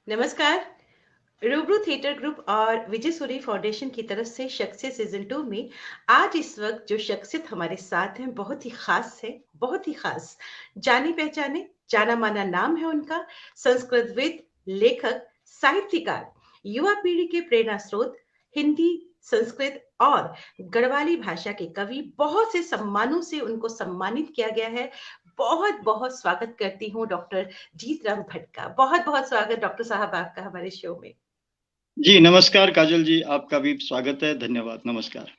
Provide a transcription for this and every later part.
नमस्कार। रूबरू theatre group और विजय सूरी फाउंडेशन की तरफ से शख्सियत सीजन 2 में आज इस वक्त जो शख्सियत हमारे साथ हैं बहुत ही खास है, बहुत ही खास, जाने पहचाने, जाना माना नाम है उनका। संस्कृतविद, लेखक, साहित्यकार, युवा पीढ़ी के प्रेरणा स्रोत, हिंदी, संस्कृत और गढ़वाली भाषा के कवि, बहुत से सम्मानों से उनको सम्मानित किया गया है। बहुत बहुत स्वागत करती हूँ डॉक्टर जीत राम भट्ट का। बहुत बहुत स्वागत डॉक्टर साहब आपका हमारे शो में। जी नमस्कार काजल जी, आपका भी स्वागत है। धन्यवाद। नमस्कार।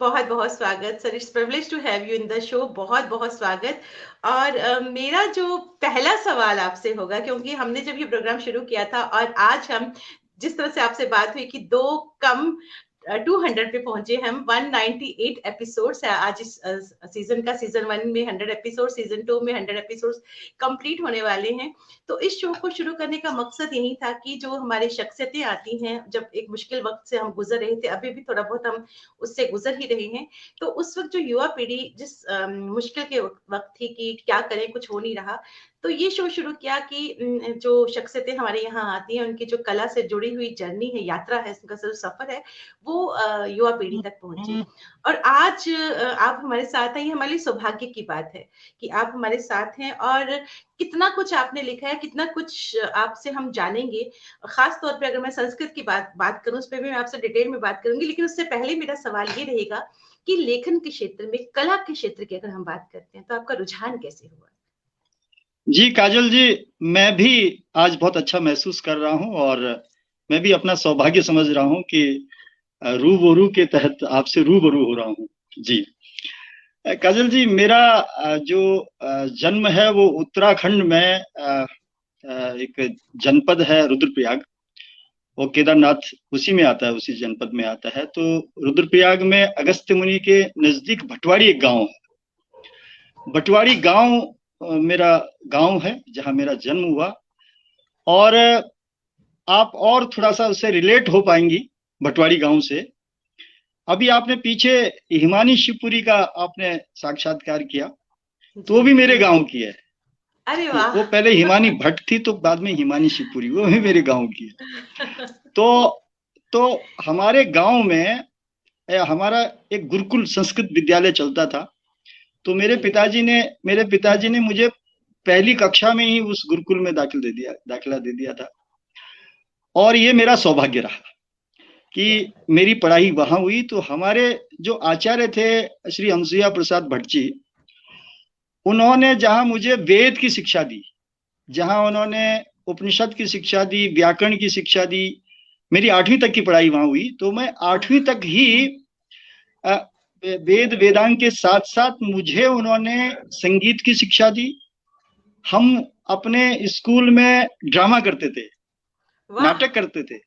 बहुत बहुत स्वागत sir, it's privilege to have you in the show. बहुत बहुत स्वागत। और मेरा जो पहला सवाल आपसे होगा, क्योंकि हमने जब ये प्रोग्राम शुरू किया था और आज हम जिस तरह से आपसे बात हुई कि 2 कम 200 पे पहुंचे हम। 198 एपिसोड्स है आज इस सीजन का। सीजन 1 में 100 एपिसोड, सीजन 2 में 100 एपिसोड्स कंप्लीट होने वाले हैं। तो इस शो को शुरू करने का मकसद यही था कि जो हमारी शख्सियतें आती हैं, जब एक मुश्किल वक्त से हम गुजर रहे थे, अभी भी थोड़ा बहुत हम उससे गुजर ही रहे हैं, तो उस वक्त जो युवा पीढ़ी जिस मुश्किल के वक्त थी कि क्या करें, कुछ हो नहीं रहा, तो ये शो शुरू किया कि जो शख्सियतें हमारे यहाँ आती हैं, उनकी जो कला से जुड़ी हुई जर्नी है, यात्रा है, उनका जो सफर है, वो युवा पीढ़ी तक पहुंचे। और आज आप हमारे साथ हैं, ये हमारे लिए सौभाग्य की बात है कि आप हमारे साथ हैं। और कितना कुछ आपने लिखा है, कितना कुछ आपसे हम जानेंगे। खास तौर पे अगर मैं संस्कृत की बात करूं, उस पर भी मैं आपसे डिटेल में बात करूंगी, लेकिन उससे पहले मेरा सवाल ये रहेगा कि लेखन के क्षेत्र में, कला के क्षेत्र की अगर हम बात करते हैं, तो आपका रुझान कैसे हुआ? जी काजल जी, मैं भी आज बहुत अच्छा महसूस कर रहा हूं और मैं भी अपना सौभाग्य समझ रहा हूं कि रूबरू के तहत आपसे रूबरू हो रहा हूं। जी काजल जी, मेरा जो जन्म है वो उत्तराखंड में एक जनपद है रुद्रप्रयाग। वो केदारनाथ उसी में आता है, उसी जनपद में आता है। तो रुद्रप्रयाग में अगस्त्य मुनि के नजदीक भटवाड़ी एक गांव है। भटवाड़ी गांव मेरा गांव है जहां मेरा जन्म हुआ। और आप और थोड़ा सा उससे रिलेट हो पाएंगी भटवाड़ी गांव से। अभी आपने पीछे हिमानी शिवपुरी का आपने साक्षात्कार किया, तो जी वो भी मेरे जी। गांव की है। अरे जी, वाह। वो पहले हिमानी भट्ट थी, तो बाद में हिमानी शिवपुरी, वो भी मेरे गांव की है। तो तो हमारे गांव में हमारा एक गुरुकुल संस्कृत विद्यालय चलता था। तो जी मेरे पिताजी ने मुझे पहली कक्षा में ही उस गुरुकुल में दाखिला दे दिया था। और ये मेरा सौभाग्य रहा क्या कि बात। मेरी पढ़ाई वहां हुई। तो हमारे जो आचार्य थे, श्री अनसुया प्रसाद भट्ट जी, उन्होंने जहां मुझे वेद की शिक्षा दी, जहां उन्होंने उपनिषद की शिक्षा दी, व्याकरण की शिक्षा दी, मेरी 8वीं तक की पढ़ाई वहां हुई। तो मैं वाह। 8वीं तक ही अ, वेदांग के साथ साथ मुझे उन्होंने संगीत की शिक्षा दी। हम अपने स्कूल में ड्रामा करते थे, वाह। नाटक करते थे।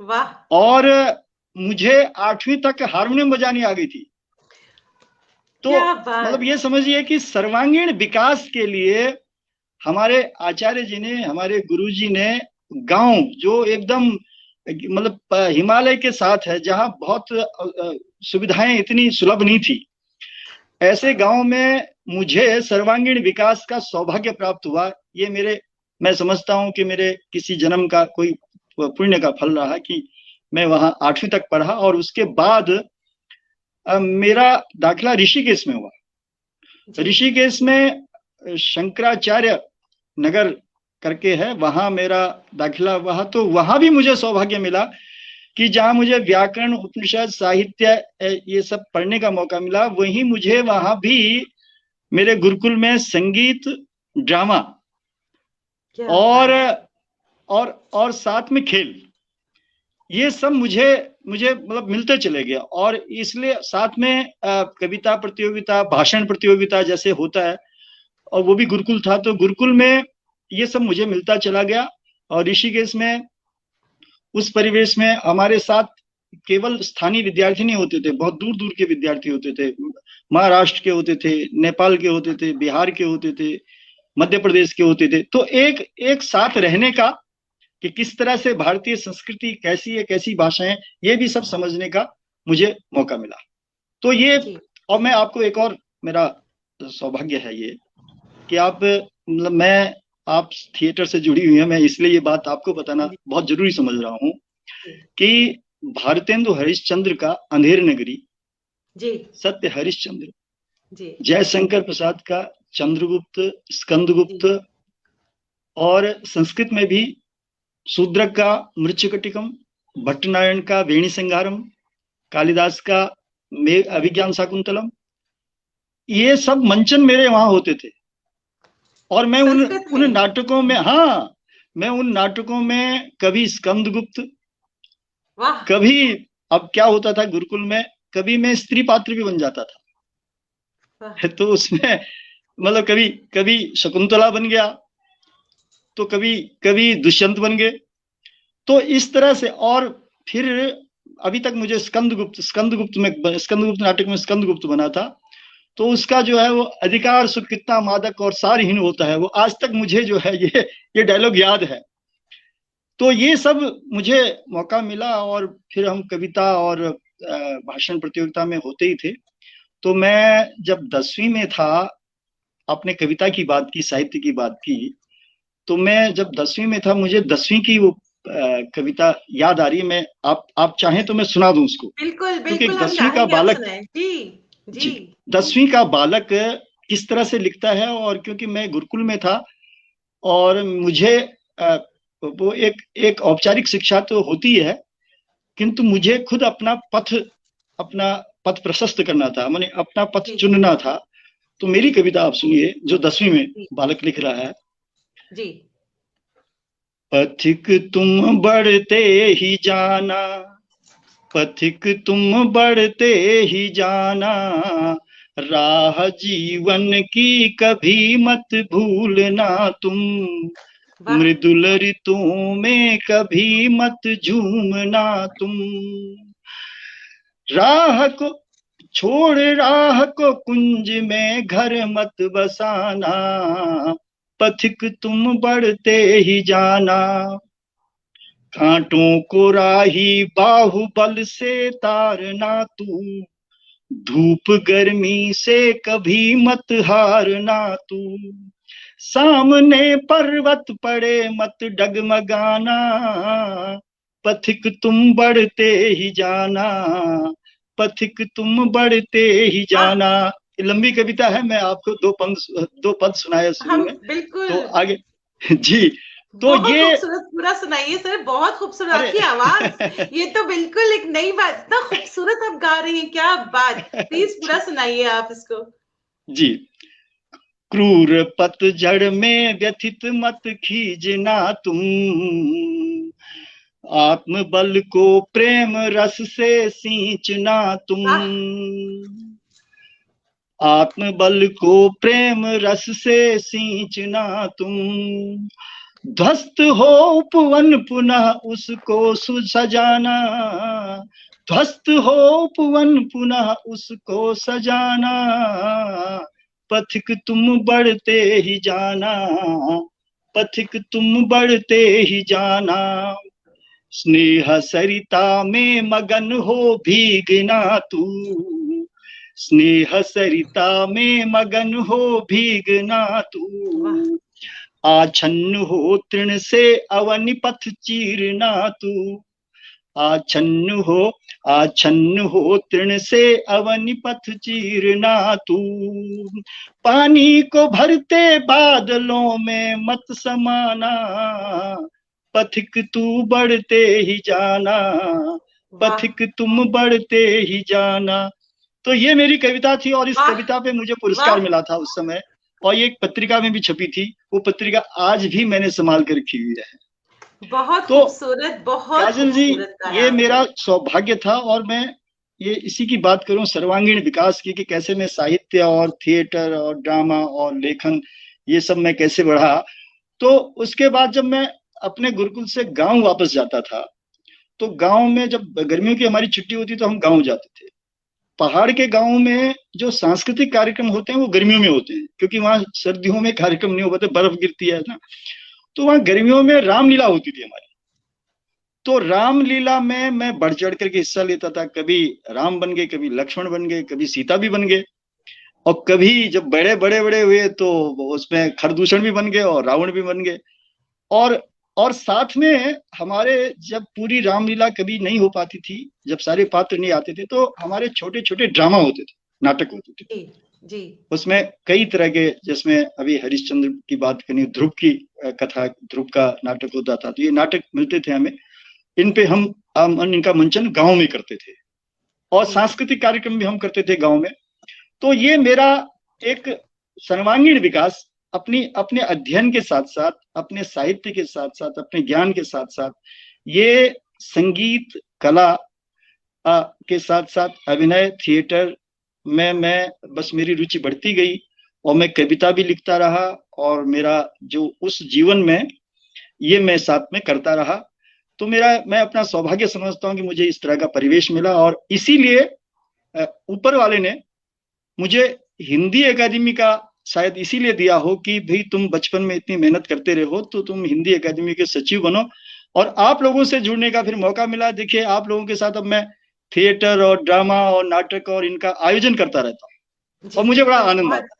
वाह। और मुझे 8वीं तक हारमोनियम बजानी आ गई थी। तो क्या मतलब बात। ये समझिए कि सर्वांगीण विकास के लिए हमारे आचार्य जी ने, हमारे गुरु जी ने, गांव जो एकदम मतलब हिमालय के साथ है, जहां बहुत सुविधाएं इतनी सुलभ नहीं थी, ऐसे गांव में मुझे सर्वांगीण विकास का सौभाग्य प्राप्त हुआ। ये मेरे, मैं समझता हूं कि मेरे किसी जन्म का कोई पुण्य का फल रहा कि मैं वहां 8वीं तक पढ़ा। और उसके बाद मेरा दाखिला ऋषिकेश में हुआ। जी ऋषिकेश में शंकराचार्य नगर करके है, वहां मेरा दाखिला हुआ। तो वहां भी मुझे सौभाग्य मिला कि जहां मुझे व्याकरण, उपनिषद, साहित्य ये सब पढ़ने का मौका मिला, वहीं मुझे वहां भी मेरे गुरुकुल में संगीत, ड्रामा क्या और बात। और साथ में खेल, ये सब मुझे मुझे मतलब मिलते चले गए। और इसलिए साथ में कविता प्रतियोगिता, भाषण प्रतियोगिता जैसे होता है, और वो भी गुरुकुल था, तो गुरुकुल में ये सब मुझे मिलता चला गया। और ऋषिकेश में उस परिवेश में हमारे साथ केवल स्थानीय विद्यार्थी नहीं होते थे, बहुत दूर दूर के विद्यार्थी होते थे। महाराष्ट्र के होते थे, नेपाल के होते थे, बिहार के होते थे, मध्य प्रदेश के होते थे। तो एक एक साथ रहने का, कि किस तरह से भारतीय संस्कृति कैसी है, कैसी भाषाएं, ये भी सब समझने का मुझे मौका मिला। तो ये, जी और मैं आपको एक और, मेरा सौभाग्य है ये कि आप मतलब मैं आप थिएटर से जुड़ी हुई हैं, मैं इसलिए ये बात आपको बताना जी बहुत जरूरी समझ रहा हूँ जी कि भारतेंदु हरिश्चंद्र का अंधेर नगरी, जी सत्य हरिश्चंद्र, जी जयशंकर प्रसाद का चंद्रगुप्त, जी स्कंदगुप्त, और संस्कृत में भी शूद्रक का मृच्छकटिकम, भट्टनारायण का वेणी संगारम, कालिदास का अभिज्ञान शाकुंतलम, ये सब मंचन मेरे वहां होते थे। और मैं उन संस्कृत उन में। नाटकों में, हाँ, मैं उन नाटकों में कभी स्कंदगुप्त, वाह कभी, अब क्या होता था गुरुकुल में, कभी मैं स्त्री पात्र भी बन जाता वाह। था। तो उसमें मतलब कभी कभी शकुंतला बन गया, तो कभी कभी दुष्यंत बन गए। तो इस तरह से, और फिर अभी तक मुझे स्कंदगुप्त नाटक में स्कंदगुप्त बना था। तो उसका जो है वो अधिकार सुख कितना मादक और सारहीन होता है, वो आज तक मुझे जो है ये डायलॉग याद है। तो ये सब मुझे मौका मिला, और फिर हम कविता और भाषण प्रतियोगिता में होते ही थे। तो मैं जब 10वीं में था, आपने कविता की बात की, साहित्य की बात की, तो मैं जब 10वीं में था, मुझे 10वीं की वो कविता याद आ रही है। मैं, आप चाहें तो मैं सुना दूं उसको, बिल्कुल क्योंकि बिल्कुल, हम 10वीं का चाहेंगे आप बालक, सुनाएं। जी जी जी, 10वीं का बालक किस तरह से लिखता है। और क्योंकि मैं गुरुकुल में था, और मुझे वो एक औपचारिक शिक्षा तो होती है, किंतु मुझे खुद अपना पथ प्रशस्त करना था, मैंने अपना पथ जी चुनना था। तो जी मेरी कविता आप सुनिए, जो 10वीं में जी बालक लिख रहा है। जी। पथिक तुम बढ़ते ही जाना, पथिक तुम बढ़ते ही जाना, राह जीवन की कभी मत भूलना तुम, वाह मृदुल ऋतुओं में कभी मत झूमना तुम, राह को छोड़ राह को कुंज में घर मत बसाना, पथिक तुम बढ़ते ही जाना, कांटों को राही बाहुबल से तारना तू, धूप गर्मी से कभी मत हारना तू, सामने पर्वत पड़े मत डगमगाना, पथिक तुम बढ़ते ही जाना, पथिक तुम बढ़ते ही वाह। जाना। ये लंबी कविता है, मैं आपको दो पद सुनाया शुरू हम में, बिल्कुल। तो आगे जी। तो बहुत ये, खूबसूरत पूरा सुनाइए सर, बहुत खूबसूरत अरे आपकी आवाज। ये तो बिल्कुल एक नई बात, इतना खूबसूरत आप गा रही हैं, क्या बात। प्लीज पूरा सुनाइए आप इसको। जी, क्रूर पतझड़ में व्यथित मत खींचना तुम, आत्मबल को प्रेम रस से सींचना तुम, वाह आत्मबल को प्रेम रस से सींचना तुम, ध्वस्त हो उपवन पुनः उसको सजाना, ध्वस्त हो उपवन पुनः उसको सजाना, पथिक तुम बढ़ते ही जाना, पथिक तुम बढ़ते ही जाना, स्नेह सरिता में मगन हो भीगना तू, स्नेह सरिता में मगन हो भीगना तू, वाह आछन्न हो तृण से अवनि पथ चीरना तू, आछन्न हो, आछन्न हो तृण से अवनि पथ चीरना तू, पानी को भरते बादलों में मत समाना, पथिक तू बढ़ते ही जाना, वाह पथिक तुम बढ़ते ही जाना। तो ये मेरी कविता थी, और इस वाह कविता पे मुझे पुरस्कार वाह। मिला था उस समय, और ये एक पत्रिका में भी छपी थी। वो पत्रिका आज भी मैंने संभाल कर रखी हुई है। बहुत तो खूबसूरत, बहुत काजल जी, खूबसूरत गाया ये आपने। मेरा सौभाग्य था, और मैं ये इसी की बात करूं, सर्वांगीण विकास की, कि कैसे मैं साहित्य और थिएटर और ड्रामा और लेखन, ये सब मैं कैसे बढ़ा। तो उसके बाद जब मैं अपने गुरुकुल से गांव वापस जाता था, तो गांव में जब गर्मियों की हमारी छुट्टी होती तो हम गांव जाते थे। पहाड़ के गांव में जो सांस्कृतिक कार्यक्रम होते हैं वो गर्मियों में होते हैं, क्योंकि वहां सर्दियों में कार्यक्रम नहीं हो पाते, बर्फ गिरती है ना। तो वहां गर्मियों में रामलीला होती थी हमारी। तो रामलीला में मैं बढ़ चढ़ करके हिस्सा लेता था, कभी राम बन गए, कभी लक्ष्मण बन गए, कभी सीता भी बन गए। और कभी जब बड़े बड़े बड़े हुए तो उसमें खरदूषण भी बन गए और रावण भी बन गए। और और साथ में हमारे जब पूरी रामलीला कभी नहीं हो पाती थी, जब सारे पात्र नहीं आते थे, तो हमारे छोटे छोटे ड्रामा होते थे, नाटक होते थे। जी जी उसमें कई तरह के, जिसमें अभी हरिश्चंद्र की बात करें, ध्रुव की कथा, ध्रुव का नाटक होता था, तो ये नाटक मिलते थे हमें। इन पे हम इनका मंचन गांव में करते थे, और जी सांस्कृतिक कार्यक्रम भी हम करते थे गांव में। तो ये मेरा एक सर्वांगीण विकास, अपनी अपने अध्ययन के साथ साथ, अपने साहित्य के साथ साथ, अपने ज्ञान के साथ साथ, ये संगीत कला के साथ साथ अभिनय थिएटर में मैं बस मेरी रुचि बढ़ती गई, और मैं कविता भी लिखता रहा, और मेरा जो उस जीवन में ये मैं साथ में करता रहा। तो मैं अपना सौभाग्य समझता हूँ कि मुझे इस तरह का परिवेश मिला, और इसीलिए ऊपर वाले ने मुझे हिंदी एकेडमी का शायद इसीलिए दिया हो कि भाई तुम बचपन में इतनी मेहनत करते रहे हो, तो तुम हिंदी एकेडमी के सचिव बनो। और आप लोगों से जुड़ने का फिर मौका मिला। देखिए, आप लोगों के साथ अब मैं थिएटर और ड्रामा और नाटक और इनका आयोजन करता रहता हूँ, जी और मुझे बड़ा बिल्कुल, आनंद बहुत आता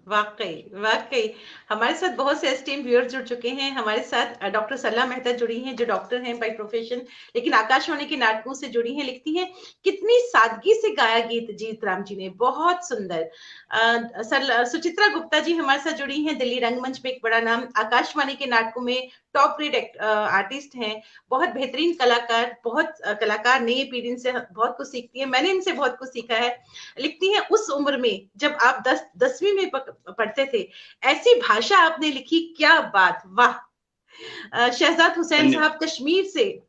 वाकई वाकई। हमारे साथ बहुत से एस्टीम व्यूअर्स जुड़ चुके हैं। हमारे साथ डॉक्टर सल्ला मेहता जुड़ी हैं, जो डॉक्टर हैं बाय प्रोफेशन, लेकिन आकाशवाणी के नाटकों से जुड़ी हैं। लिखती हैं, कितनी सादगी से गाया गीत जीत राम जी ने, बहुत सुंदर। सुचित्रा गुप्ता जी हमारे साथ जुड़ी हैं, दिल्ली रंगमंच में एक बड़ा नाम, आकाशवाणी के नाटकों में टॉप ग्रेड आर्टिस्ट हैं, बहुत बेहतरीन कलाकार। बहुत कलाकार नई पीढ़ी इनसे बहुत कुछ सीखती है, मैंने इनसे बहुत कुछ सीखा है। लिखती हैं, उस उम्र में जब आप 10वीं में पढ़ते थे, ऐसी भाषा आपने लिखी, क्या बात, वाह। शहजाद है। हुसैन धन्यवाद। साहब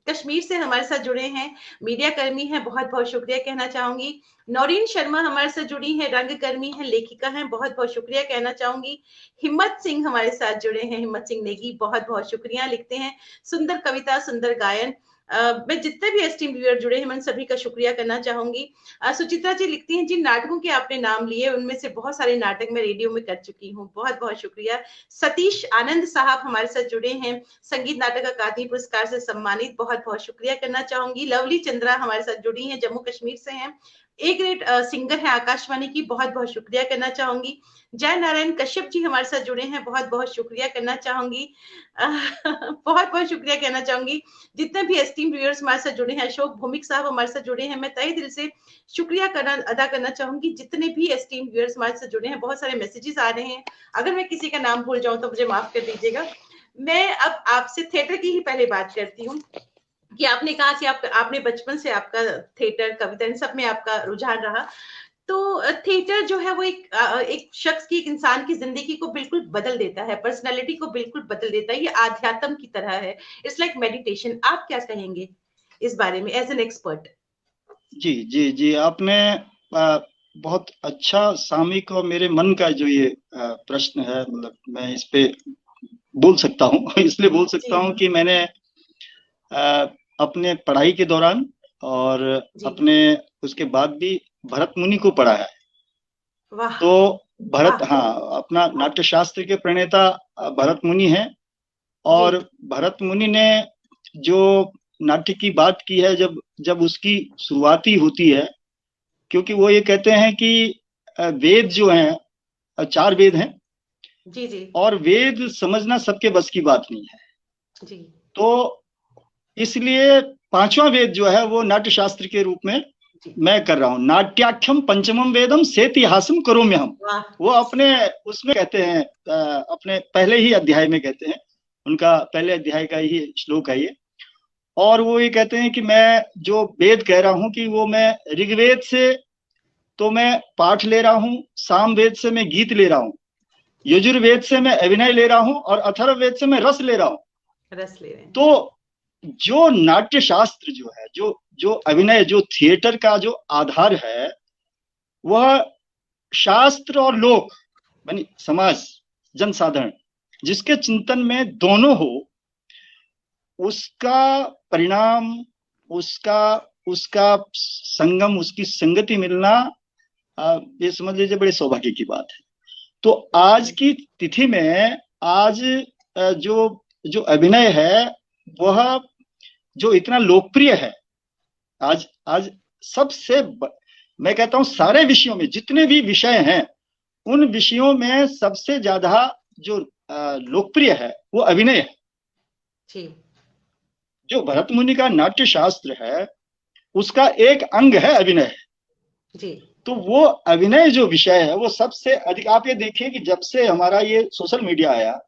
कश्मीर से हमारे साथ जुड़े हैं, मीडिया कर्मी हैं, बहुत बहुत शुक्रिया कहना चाहूंगी। नौरीन शर्मा हमारे साथ जुड़ी हैं, रंगकर्मी हैं, लेखिका हैं, बहुत बहुत शुक्रिया कहना चाहूंगी। हिम्मत सिंह हमारे साथ जुड़े हैं, हिम्मत सिंह नेगी, बहुत बहुत शुक्रिया। लिखते हैं, सुंदर कविता, सुंदर गायन। मैं जितने भी एस्टीम व्यूअर जुड़े हैं, मैं सभी का शुक्रिया करना चाहूंगी। सुचित्रा जी लिखती हैं, जिन नाटकों के आपने नाम लिए उनमें से बहुत सारे नाटक मैं रेडियो में कर चुकी हूँ, बहुत बहुत शुक्रिया। सतीश आनंद साहब हमारे साथ जुड़े हैं, संगीत नाटक अकादमी पुरस्कार से सम्मानित, बहुत बहुत शुक्रिया करना चाहूंगी। लवली चंद्रा हमारे साथ जुड़ी हैं, जम्मू कश्मीर से हैं, ए ग्रेड सिंगर है आकाशवाणी की, बहुत बहुत शुक्रिया करना चाहूंगी। जय नारायण कश्यप जी हमारे साथ जुड़े हैं, बहुत बहुत शुक्रिया करना चाहूंगी। बहुत बहुत शुक्रिया कहना चाहूंगी। जितने भी एस्टीम व्यूअर्स हमारे साथ जुड़े हैं, अशोक भूमिक साहब हमारे साथ जुड़े हैं, मैं तहे दिल से शुक्रिया अदा करना चाहूंगी। जितने भी एस्टीम व्यूअर्स हमारे साथ जुड़े हैं, बहुत सारे मैसेजेस आ रहे हैं, अगर मैं किसी का नाम भूल जाऊं तो मुझे माफ कर दीजिएगा। मैं अब आपसे थिएटर की ही पहले बात करती हूँ, कि आपने कहा कि आपने बचपन से आपका थिएटर, कविता, इन सब में आपका रुझान रहा। तो थिएटर जो है वो एक शख्स की, एक इंसान की जिंदगी को बिल्कुल बदल देता है, पर्सनालिटी को बिल्कुल बदल देता है, ये आध्यात्म की तरह है, इट्स लाइक मेडिटेशन। आप क्या कहेंगे इस बारे में एज एन एक्सपर्ट? जी जी जी, आपने बहुत अच्छा सामयिक और मेरे मन का जो ये प्रश्न है, मतलब मैं इस पे बोल सकता हूँ इसलिए बोल सकता जी हूँ कि मैंने अपने पढ़ाई के दौरान और जी, अपने उसके बाद भी भरत मुनि को पढ़ा है। वाह तो भरत, वाह, हाँ, अपना नाट्य शास्त्र के प्रणेता भरत मुनि हैं। जी और भरत मुनि ने जो नाट्य की बात की है, जब जब उसकी शुरुआती होती है, क्योंकि वो ये कहते हैं कि वेद जो हैं, 4 वेद हैं, जी जी और वेद समझना सबके बस की बात नहीं है। जी तो इसलिए 5वां वेद जो है वो नाट्य शास्त्र के रूप में जी, मैं कर रहा हूँ। नाट्याख्यम पंचमम वेदम सेतिहासम करोम्य हम, वाह, वो अपने उसमें कहते हैं, अपने पहले ही अध्याय में कहते हैं, उनका पहले अध्याय का ही श्लोक है ये। और वो ये कहते हैं कि मैं जो वेद कह रहा हूँ कि वो मैं ऋग्वेद से तो मैं पाठ ले रहा हूँ, सामवेद से मैं गीत ले रहा हूँ, यजुर्वेद से मैं अभिनय ले रहा हूँ, और अथर्ववेद से मैं रस ले रहा हूँ। रस ले रहे हैं। तो जो नाट्य शास्त्र जो है, जो जो अभिनय, जो थिएटर का जो आधार है, वह शास्त्र और लोक, यानी समाज, जनसाधारण, जिसके चिंतन में दोनों हो, उसका परिणाम, उसका उसका संगम, उसकी संगति मिलना, ये समझ लीजिए बड़े सौभाग्य की बात है। तो आज की तिथि में, आज जो जो अभिनय है, वह जो इतना लोकप्रिय है, आज आज सबसे मैं कहता हूं सारे विषयों में, जितने भी विषय हैं, उन विषयों में सबसे ज्यादा जो लोकप्रिय है वो अभिनय है। जी जो भरत मुनि का नाट्य शास्त्र है उसका एक अंग है अभिनय। जी तो वो अभिनय जो विषय है वो सबसे अधिक, आप ये देखिए कि जब से हमारा ये सोशल मीडिया आया,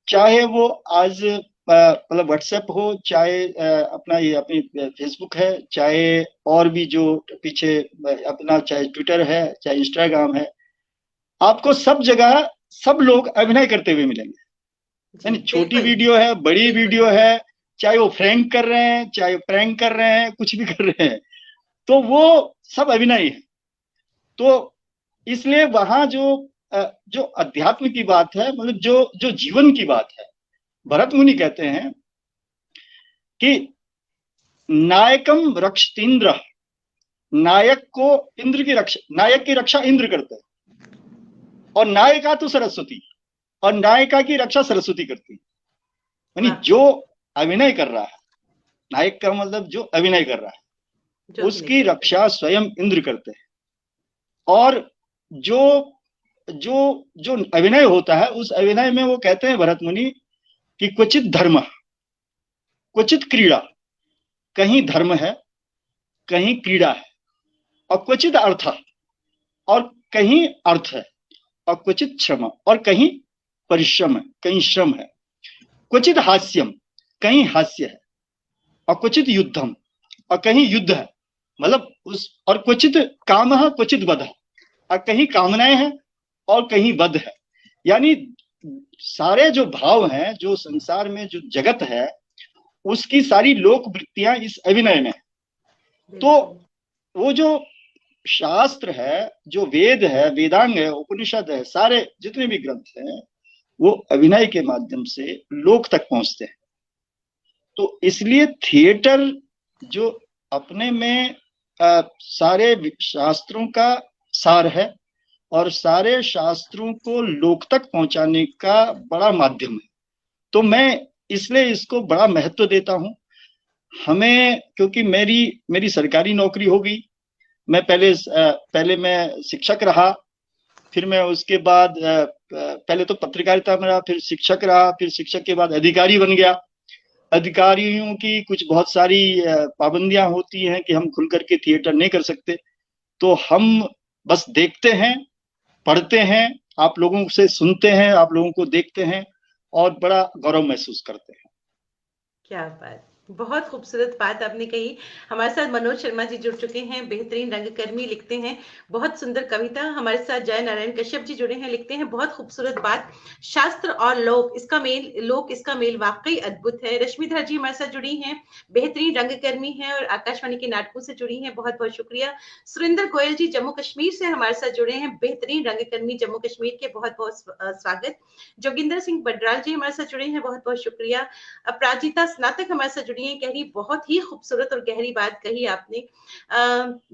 चाहे वो आज मतलब व्हाट्सएप हो, चाहे अपना ये अपनी फेसबुक है, चाहे और भी जो पीछे अपना चाहे ट्विटर है, चाहे इंस्टाग्राम है, आपको सब जगह सब लोग अभिनय करते हुए मिलेंगे। जी यानी छोटी बिल्कुल वीडियो है, बड़ी बिल्कुल। वीडियो है, चाहे वो फ्रैंक कर रहे हैं, चाहे प्रैंक कर रहे हैं, कुछ भी कर रहे हैं, तो वो सब अभिनय है। तो इसलिए वहां जो अध्यात्म की बात है, मतलब जो जो जीवन की बात है, भरत मुनि कहते हैं कि नायकम रक्षतीन्द्र, नायक को इंद्र की रक्षा, नायक की रक्षा इंद्र करते हैं, और नायिका तो सरस्वती, और नायिका की रक्षा सरस्वती करती है। यानी वाह। जो अभिनय कर रहा है, नायक का मतलब जो अभिनय कर रहा है, जो भी नहीं उसकी करते हैं। रक्षा स्वयं इंद्र करते हैं। और जो जो जो अभिनय होता है, उस अभिनय में वो कहते हैं भरत मुनि कि क्वचित धर्म, क्वचित क्रीड़ा, कहीं धर्म है, कहीं क्रीड़ा है, और क्वचित अर्थ, और कहीं अर्थ है, और क्वचित श्रम, और कहीं परिश्रम है, कहीं श्रम है, क्वचित हास्यम, कहीं हास्य है, और क्वचित युद्धम, और कहीं युद्ध है, मतलब उस, और क्वचित काम है, क्वचित वध है, और कहीं कामनाएं हैं और कहीं वध है। यानी सारे जो भाव हैं, जो संसार में जो जगत है, उसकी सारी लोक वृत्तियां इस अभिनय में। तो बिल्कुल वो जो शास्त्र है, जो वेद है, वेदांग है, उपनिषद है, सारे जितने भी ग्रंथ हैं, वो अभिनय के माध्यम से लोक तक पहुंचते हैं। तो इसलिए थिएटर जो अपने में सारे शास्त्रों का सार है, और सारे शास्त्रों को लोक तक पहुंचाने का बड़ा माध्यम है। तो मैं इसलिए इसको बड़ा महत्व देता हूं। हमें, क्योंकि मेरी मेरी सरकारी नौकरी हो गई, मैं पहले मैं शिक्षक रहा, फिर मैं उसके बाद पहले तो पत्रकारिता में रहा, फिर शिक्षक रहा, फिर शिक्षक के बाद अधिकारी बन गया। अधिकारियों की कुछ बहुत सारी पाबंदियां होती हैं कि हम खुल करके थिएटर नहीं कर सकते, तो हम बस देखते हैं, पढ़ते हैं, आप लोगों से सुनते हैं, आप लोगों को देखते हैं, और बड़ा गौरव महसूस करते हैं। क्या बात, बहुत खूबसूरत बात आपने कही। हमारे साथ मनोज शर्मा जी जुड़ चुके हैं, बेहतरीन रंगकर्मी, लिखते हैं बहुत सुंदर कविता। हमारे साथ जय नारायण कश्यप जी जुड़े हैं, लिखते हैं बहुत खूबसूरत बात। शास्त्र और लोक इसका मेल वाकई अद्भुत है। रश्मिधर जी हमारे साथ जुड़ी हैं, बेहतरीन रंगकर्मी हैं और आकाशवाणी के नाटकों से जुड़ी हैं, बहुत बहुत शुक्रिया। सुरेंद्र गोयल जी जम्मू कश्मीर से हमारे साथ जुड़े हैं, बेहतरीन रंगकर्मी जम्मू कश्मीर के, बहुत बहुत स्वागत। जोगिंदर सिंह बडराल जी हमारे साथ जुड़े हैं, बहुत बहुत शुक्रिया। अपराजिता स्नातक हमारे साथ जुड़ी हैं, कह रही बहुत ही खूबसूरत और गहरी बात कही आपने।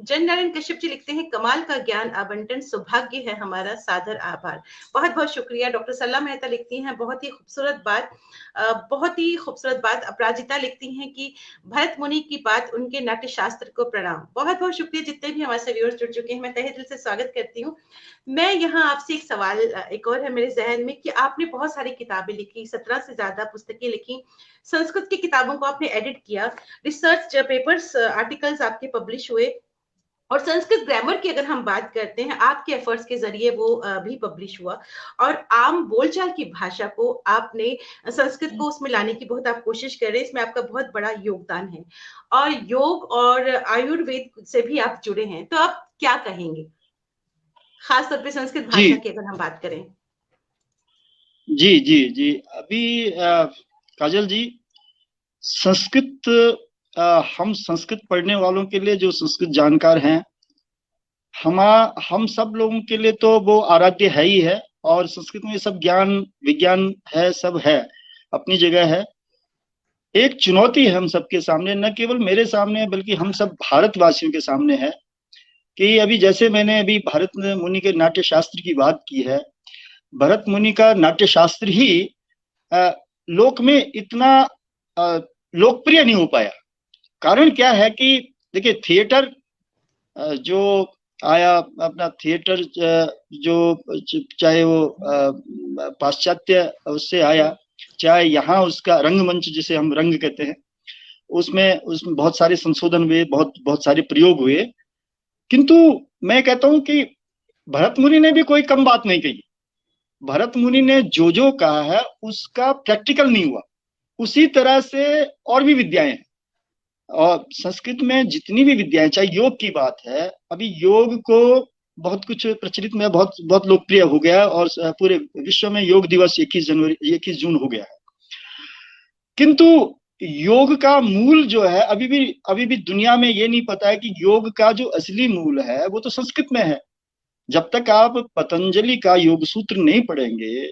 जन नारायण कश्यप जी लिखते हैं, कमाल का ज्ञान आवंटन सौभाग्य है हमारा, सादर आभार। बहुत बहुत शुक्रिया। डॉक्टर सल्ला मेहता लिखती हैं, बहुत ही खूबसूरत बात, बहुत ही खूबसूरत बात। अपराजिता लिखती हैं कि भरत मुनि की बात, उनके नाट्य शास्त्र को प्रणाम। बहुत बहुत शुक्रिया जितने भी हमारे से व्यूअर्स जुड़ चुके हैं, मैं तहे दिल से स्वागत करती हूँ। मैं यहाँ आपसे एक सवाल, एक और है मेरे जहन में, कि आपने बहुत सारी किताबें लिखी, 17 से ज्यादा पुस्तकें लिखी, संस्कृत की किताबों को आपने एडिट किया, रिसर्च पेपर्स, आर्टिकल्स आपके पब्लिश हुए, और संस्कृत ग्रामर की अगर हम बात करते हैं, आपके एफर्ट्स के जरिए वो भी पब्लिश हुआ, और आम बोलचाल की भाषा को आपने, संस्कृत को उसमें लाने की बहुत आप कोशिश कर रहे हैं, इसमें आपका बहुत बड़ा योगदान है। और योग और आयुर्वेद से भी आप जुड़े हैं, तो आप क्या कहेंगे खासतौर पे संस्कृत भाषा जी की अगर हम बात करें? जी जी जी। अभी काजल जी, संस्कृत, हम संस्कृत पढ़ने वालों के लिए, जो संस्कृत जानकार हैं, हम हम सब लोगों के लिए तो वो आराध्य है ही है। और संस्कृत में सब ज्ञान विज्ञान है, सब है, अपनी जगह है। एक चुनौती है हम सबके सामने, न केवल मेरे सामने बल्कि हम सब भारतवासियों के सामने है, कि अभी जैसे मैंने अभी भरत मुनि के नाट्य शास्त्र की बात की है, भरत मुनि का नाट्य शास्त्र ही अ, लोक में इतना अ, लोकप्रिय नहीं हो पाया। कारण क्या है कि देखिए, थिएटर जो आया अपना थिएटर, जो चाहे वो पाश्चात्य उससे आया, चाहे यहाँ उसका रंगमंच जिसे हम रंग कहते हैं, उसमें उसमें बहुत सारे संशोधन हुए, बहुत बहुत सारे प्रयोग हुए। किंतु मैं कहता हूं कि भरत मुनि ने भी कोई कम बात नहीं कही। भरत मुनि ने जो जो कहा है उसका प्रैक्टिकल नहीं हुआ। उसी तरह से और भी विद्याएं हैं, और संस्कृत में जितनी भी विद्याएं, चाहे योग की बात है, अभी योग को बहुत कुछ प्रचलित में, बहुत बहुत लोकप्रिय हो गया है, और पूरे विश्व में योग दिवस 21 जनवरी 21 जून हो गया है। किंतु योग का मूल जो है, अभी भी दुनिया में ये नहीं पता है कि योग का जो असली मूल है वो तो संस्कृत में है। जब तक आप पतंजलि का योग सूत्र नहीं पढ़ेंगे,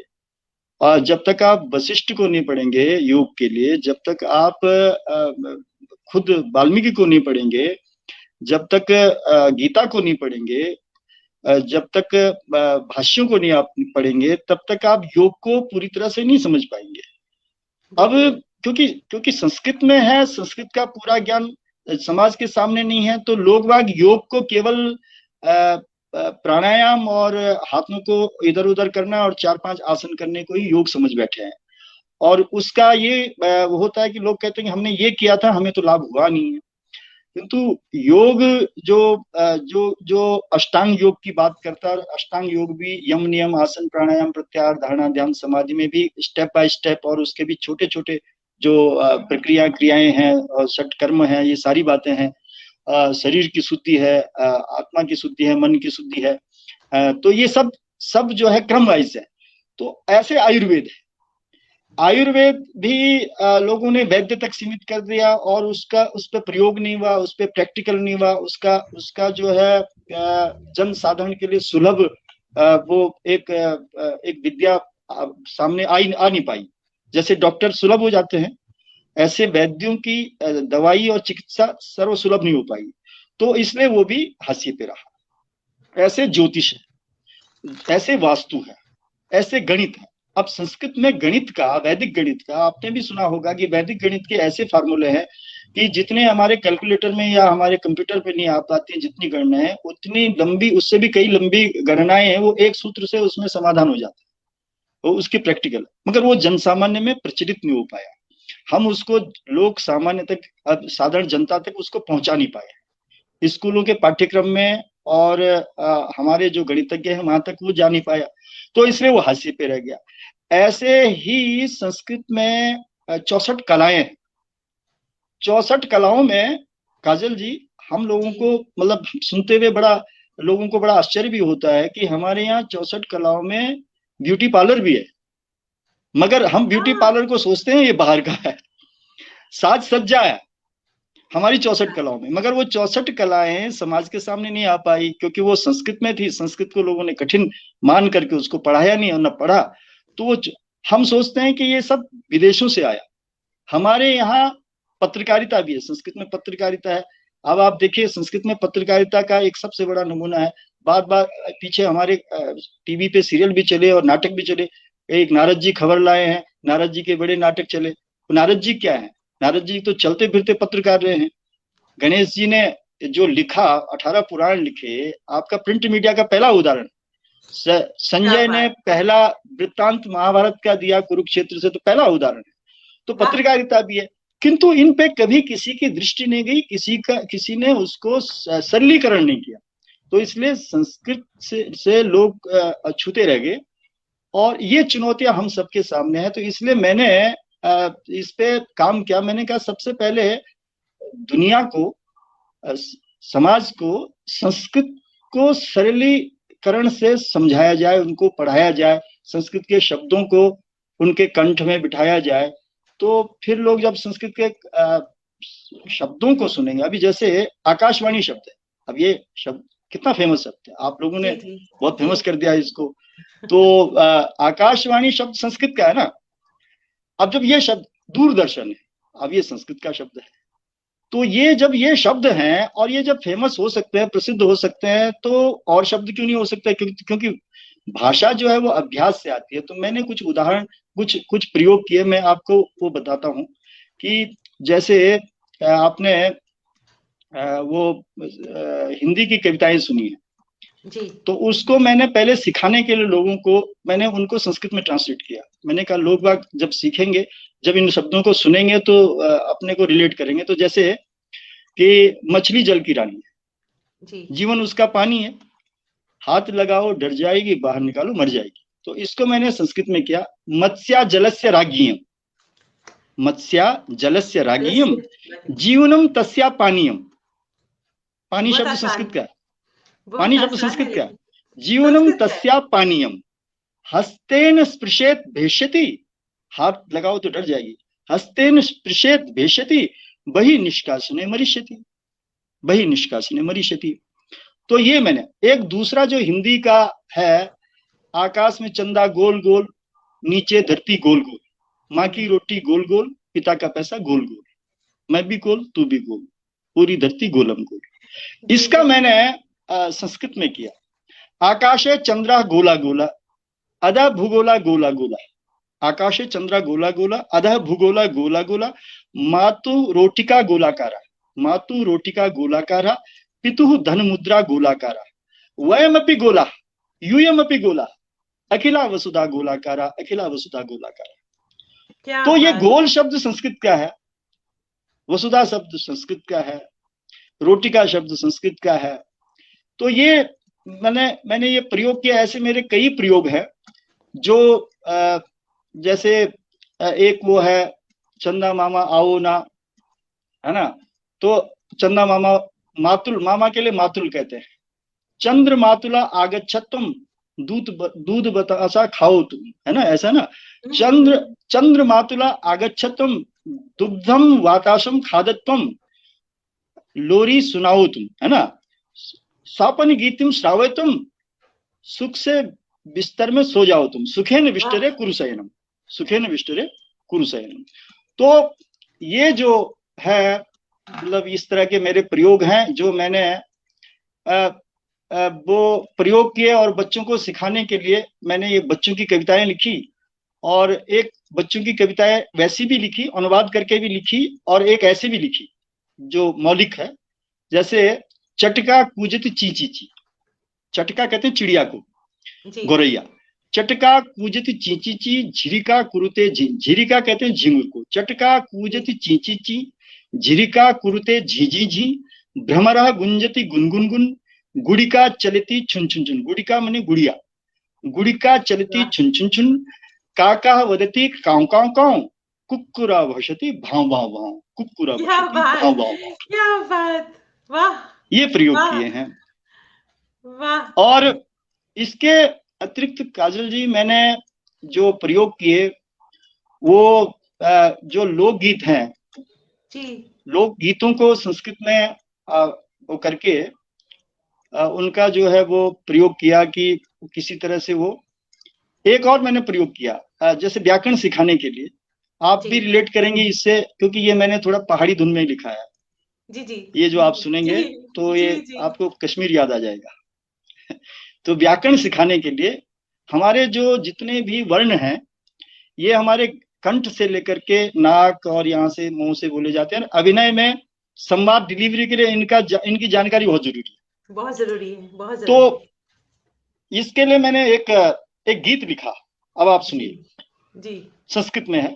और जब तक आप वशिष्ठ को नहीं पढ़ेंगे योग के लिए, जब तक आप खुद वाल्मीकि को नहीं पढ़ेंगे, जब तक गीता को नहीं पढ़ेंगे, जब तक भाष्यों को नहीं आप पढ़ेंगे, तब तक आप योग को पूरी तरह से नहीं समझ पाएंगे। अब क्योंकि क्योंकि संस्कृत में है, संस्कृत का पूरा ज्ञान समाज के सामने नहीं है, तो लोग बाग योग को केवल प्राणायाम और हाथों को इधर उधर करना और 4-5 आसन करने को ही योग समझ बैठे हैं। और उसका ये वो होता है कि लोग कहते हैं कि हमने ये किया था, हमें तो लाभ हुआ नहीं है। किंतु योग जो जो जो अष्टांग योग की बात करता है, अष्टांग योग भी यम नियम आसन प्राणायाम प्रत्याहार धारणा ध्यान समाधि में भी स्टेप बाय स्टेप, और उसके भी छोटे छोटे जो प्रक्रिया क्रियाएं हैं और षट कर्म हैं, ये सारी बातें हैं। शरीर की शुद्धि है, आत्मा की शुद्धि है, मन की शुद्धि है। तो ये सब सब जो है क्रम वाइज है। तो ऐसे आयुर्वेद है। आयुर्वेद भी लोगों ने वैद्य तक सीमित कर दिया, और उसका उस पर प्रयोग नहीं हुआ, उस पर प्रैक्टिकल नहीं हुआ, उसका उसका जो है जन साधारण के लिए सुलभ वो एक विद्या सामने आ नहीं पाई। जैसे डॉक्टर सुलभ हो जाते हैं, ऐसे वैद्यों की दवाई और चिकित्सा सर्व सुलभ नहीं हो पाई, तो इसलिए वो भी हाशिए पे रहा। ऐसे ज्योतिष है, ऐसे वास्तु है, ऐसे गणित है। अब संस्कृत में गणित का, वैदिक गणित का आपने भी सुना होगा कि वैदिक गणित के ऐसे फार्मूले हैं कि जितने हमारे कैलकुलेटर में या हमारे कंप्यूटर पे नहीं आ पाती, जितनी गणना है उतनी लंबी, उससे भी कई लंबी गणनाएं हैं, वो एक सूत्र से उसमें समाधान हो जाता है। वो उसकी प्रैक्टिकल, मगर वो जन सामान्य में प्रचलित नहीं हो पाया। हम उसको लोग सामान्य तक, साधारण जनता तक उसको पहुंचा नहीं पाए स्कूलों के पाठ्यक्रम में, और हमारे जो गणितज्ञ हैं वहां तक वो जा नहीं पाया, तो इसलिए वो हाशिए पे रह गया। ऐसे ही संस्कृत में 64 कलाएं हैं। 64 कलाओं में काजल जी, हम लोगों को मतलब सुनते हुए बड़ा, लोगों को बड़ा आश्चर्य भी होता है कि हमारे यहाँ 64 कलाओं में ब्यूटी पार्लर भी है। मगर हम ब्यूटी हाँ, पार्लर को सोचते हैं ये बाहर का है। साज सज्जा है हमारी 64 कलाओं में, मगर वो 64 कलाएं समाज के सामने नहीं आ पाई, क्योंकि वो संस्कृत में थी। संस्कृत को लोगों ने कठिन मान करके उसको पढ़ाया नहीं और न पढ़ा। तो वो हम सोचते हैं कि ये सब विदेशों से आया। हमारे यहाँ पत्रकारिता भी है, संस्कृत में पत्रकारिता है। अब आप देखिए, संस्कृत में पत्रकारिता का एक सबसे बड़ा नमूना है, बार बार पीछे हमारे टीवी पे सीरियल भी चले और नाटक भी चले। एक नारद जी खबर लाए हैं, नारद जी के बड़े नाटक चले। तो नारद जी क्या है? नारद जी तो चलते फिरते पत्रकार रहे हैं। गणेश जी ने जो लिखा, 18 पुराण लिखे, आपका प्रिंट मीडिया का पहला उदाहरण। क्या संजय ने बात। पहला वृत्तांत महाभारत का दिया कुरुक्षेत्र से, तो पहला उदाहरण है। तो वाह। पत्रकारिता भी है। किंतु इन पे कभी किसी की दृष्टि नहीं गई, किसी ने उसको सरलीकरण नहीं किया। तो इसलिए संस्कृत से लोग अछूते रह गए, और ये चुनौतियां हम सबके सामने है। तो इसलिए मैंने इस पे काम किया। मैंने कहा सबसे पहले दुनिया को, समाज को संस्कृत को सरलीकरण से समझाया जाए, उनको पढ़ाया जाए, संस्कृत के शब्दों को उनके कंठ में बिठाया जाए। तो फिर लोग जब संस्कृत के शब्दों को सुनेंगे, अभी जैसे आकाशवाणी शब्द है, अब ये शब्द कितना फेमस शब्द है, आप लोगों ने जी जी बहुत जी। फेमस कर दिया इसको। तो आकाशवाणी शब्द संस्कृत का है ना। अब जब ये शब्द दूरदर्शन है, अब ये संस्कृत का शब्द है। तो ये जब ये शब्द हैं और ये जब फेमस हो सकते हैं, प्रसिद्ध हो सकते हैं, तो और शब्द क्यों नहीं हो सकते? क्योंकि भाषा जो है वो अभ्यास से आती है। तो मैंने कुछ उदाहरण, कुछ कुछ प्रयोग किए, मैं आपको वो बताता हूँ कि जैसे आपने वो हिंदी की कविताएं सुनी है। जी तो उसको मैंने पहले सिखाने के लिए लोगों को, मैंने उनको संस्कृत में ट्रांसलेट किया। मैंने कहा लोग बाग जब सीखेंगे, जब इन शब्दों को सुनेंगे तो अपने को रिलेट करेंगे। तो जैसे कि मछली जल की रानी है, जी जीवन उसका पानी है, हाथ लगाओ डर जाएगी, बाहर निकालो मर जाएगी। तो इसको मैंने संस्कृत में किया, मत्स्या जलस्य राज्ञियम, मत्स्या जलस्य राज्ञियम, जीवनम तस्या पानीयम। पानी बहुत शब्द आसान, संस्कृत का है, बहुत पानी शब्द आसान है संस्कृत का है। लेकिन जीवनम संस्कृत का है। तस्या पानीयम, हस्तेन स्पृशेत भेष्यति, हाथ लगाओ तो डर जाएगी, हस्तेन स्पृशेत भेष्यति, बहि निष्कासने मरिष्यति, बहि निष्कासने मरिष्यति। तो ये मैंने एक दूसरा जो हिंदी का है, आकाश में चंदा गोल गोल, नीचे धरती गोल गोल, माँ की रोटी गोल गोल, पिता का पैसा गोल गोल, मैं भी गोल तू भी गोल, पूरी धरती गोलम गोल। जी इसका मैंने संस्कृत में किया। आकाशे चंद्रा गोला गोला, अधः भूगोला गोला गोला, आकाशे चंद्रा गोला गोला, अधः भूगोला गोला गोला, मातु रोटिका गोलाकारा, मातु रोटिका गोलाकारा, पितुः धन मुद्रा गोलाकारा, वयमपि गोला, यूयमपि गोला, अखिला वसुधा गोलाकारा, अखिला वसुधा गोलाकारा। क्या तो ये बात। गोल शब्द संस्कृत का है, वसुधा शब्द संस्कृत का है, रोटिका शब्द संस्कृत का है। तो ये मैंने ये प्रयोग किया। ऐसे मेरे कई प्रयोग हैं जो जैसे एक वो है चंदा मामा आओ ना, है ना। तो चंदा मामा, मातुल, मामा के लिए मातुल कहते हैं। चंद्र मातुला आगच्छत्वम, दूध बतासा खाओ तुम, है ना, ऐसा ना। चंद्र हम्म, चंद्र मातुला आगच्छत्वम, दुग्धम वातासम खादत्वम, लोरी सुनाओ तुम, है ना। सापन गीतिम श्रावे तुम, सुख से बिस्तर में सो जाओ तुम, सुखेन विष्टरे वाह कुरुशयनम, सुखेन विष्टरे कुरुशयनम। तो ये जो है, मतलब इस तरह के मेरे प्रयोग हैं जो मैंने वो प्रयोग किए, और बच्चों को सिखाने के लिए मैंने ये बच्चों की कविताएं लिखी, और एक बच्चों की कविताएं वैसी भी लिखी, अनुवाद करके भी लिखी, और एक ऐसी भी लिखी जो मौलिक है। जैसे चटका कूजत ची ची ची, चटका कहते हैं चिड़िया को, जी गोरैया। चटका कूजत ची ची ची, झिरिका कुरुते झिरिका कहते हैं झिंगुर को। चटका कूजत जी ची ची ची, झिरिका कुरुते झी झी झी, भ्रमरा गुंजति गुनगुन गुन, गुड़िका चलती छुन छुन छुन, गुड़िका माने गुड़िया, गुड़िका चलती वाह छुन छुन छुन, काका वदति काउ काउ काउ, कुक्कुरा भषति भाव भाव भाव, कुक्कुरा क्या भषति भाव बात, भाव भाव। क्या बात। वाह ये प्रयोग वाह किए हैं। वाह। और इसके अतिरिक्त काजल जी, मैंने जो प्रयोग किए वो जो लोकगीत हैं, जी लोकगीतों को संस्कृत में वो करके उनका जो है वो प्रयोग किया कि किसी तरह से वो। एक और मैंने प्रयोग किया जैसे व्याकरण सिखाने के लिए, आप जी भी रिलेट करेंगे इससे, क्योंकि ये मैंने थोड़ा पहाड़ी धुन में लिखा है। जी जी ये जो आप जी सुनेंगे तो जी ये जी आपको कश्मीर याद आ जाएगा। तो व्याकरण सिखाने के लिए हमारे जो जितने भी वर्ण हैं, ये हमारे कंठ से लेकर के नाक और यहाँ से मुंह से बोले जाते हैं। अभिनय में, संवाद डिलीवरी के लिए इनकी जानकारी बहुत जरूरी है। बहुत जरूरी है, बहुत तो जरूरी है। इसके लिए मैंने एक गीत लिखा, अब आप जी सुनिए। जी संस्कृत में है,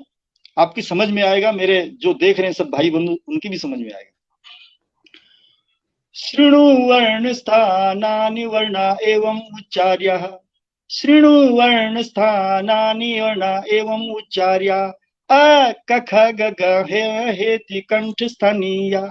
आपकी समझ में आएगा, मेरे जो देख रहे हैं सब भाई बंधु उनकी भी समझ में आएगा। शृणु वर्ण स्थानानि वर्णा एवं उच्चार्यः, शृणु वर्ण स्थानानि वर्णा एवं उच्चार्या, अ क ख ग घ हे हेति कंठ स्थानीया,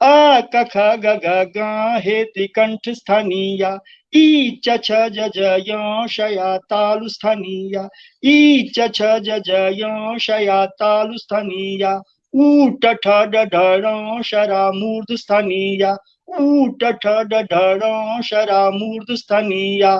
अ क ख ग घ ग हेति कंठ स्थानीया, ई च छ ज ज य शया तालु स्थानीया, ई च छ ज ज य शया तालु स्थानीया, ऊ ट ठ ड ढ ण शरा मूर्ध स्थानीया, ऊ ट ठ ड ढ ण शरा मूर्ध स्थानीया,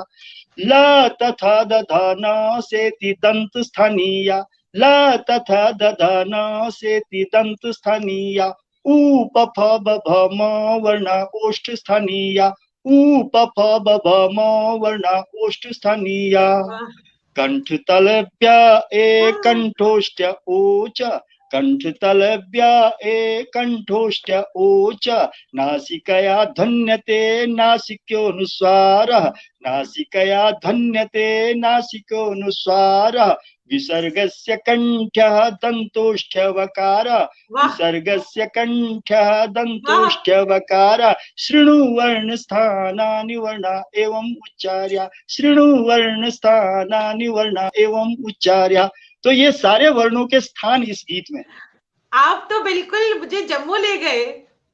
ल तथा दध न सेति दंत स्थानीया, ल तथा दध न सेति दंत स्थानीया, ऊ प फ ब भ म वर्णा ओष्ठ स्थानीया, ऊ प फ ब भ म वर्णा ओष्ठ स्थानीया, वाह कंठ तलभ्य ए वाह कंठोष्ठ ओच, कंठतलव्या ए कंठोष्ठ ओच नासिकया धन्यते नासिक्योऽनुस्वारः नासिकया धन्यते नासिकोऽनुस्वारः विसर्गस्य कंठ्यः दन्तोष्ठ्यवकारः विसर्गस्य कंठ्यः दन्तोष्ठ्यवकारः शृणु वर्णस्थानानि वर्णा एवं उच्चार्या शृणु वर्णस्थानानि वर्णा एवं उच्चार्या। तो ये सारे वर्णों के स्थान इस गीत में। आप तो बिल्कुल मुझे जम्मू ले गए।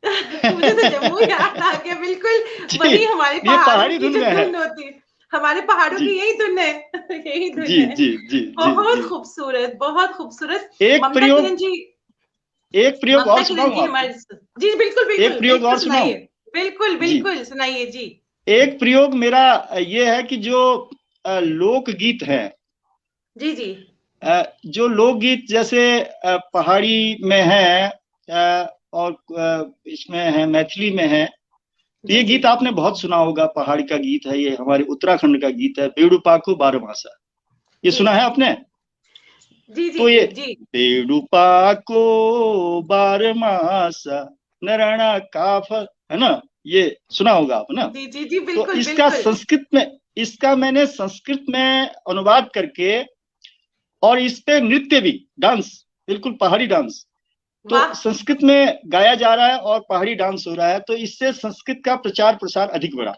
मुझे तो जम्मू याद आ गया बिल्कुल। वही हमारे पहाड़ी धुन होती है, हमारे पहाड़ों की यही धुन है, यही धुन जी, है। जी, जी, बहुत खूबसूरत, बहुत खूबसूरत। एक प्रयोग और सुनाऊं हमारे जी बिल्कुल बिल्कुल एक प्रयोग और सुनाऊं? बिल्कुल बिल्कुल सुनाइए जी। एक प्रयोग मेरा ये है कि जो लोकगीत है जी जी, जो लोकगीत जैसे पहाड़ी में है और इसमें है मैथिली में है, ये गीत आपने बहुत सुना होगा। पहाड़ी का गीत है, ये हमारे उत्तराखंड का गीत है, बेडूपाको बारमासा। ये सुना है आपने? जी जी, तो ये जी बेडूपाको बारमासा नरणा काफल है ना, ये सुना होगा आप ना? जी जी जी, बिल्कुल, तो इसका बिल्कुल। संस्कृत में, इसका मैंने संस्कृत में अनुवाद करके और इस पे नृत्य भी, डांस, बिल्कुल पहाड़ी डांस, तो संस्कृत में गाया जा रहा है और पहाड़ी डांस हो रहा है। तो इससे संस्कृत का प्रचार प्रसार अधिक बढ़ा।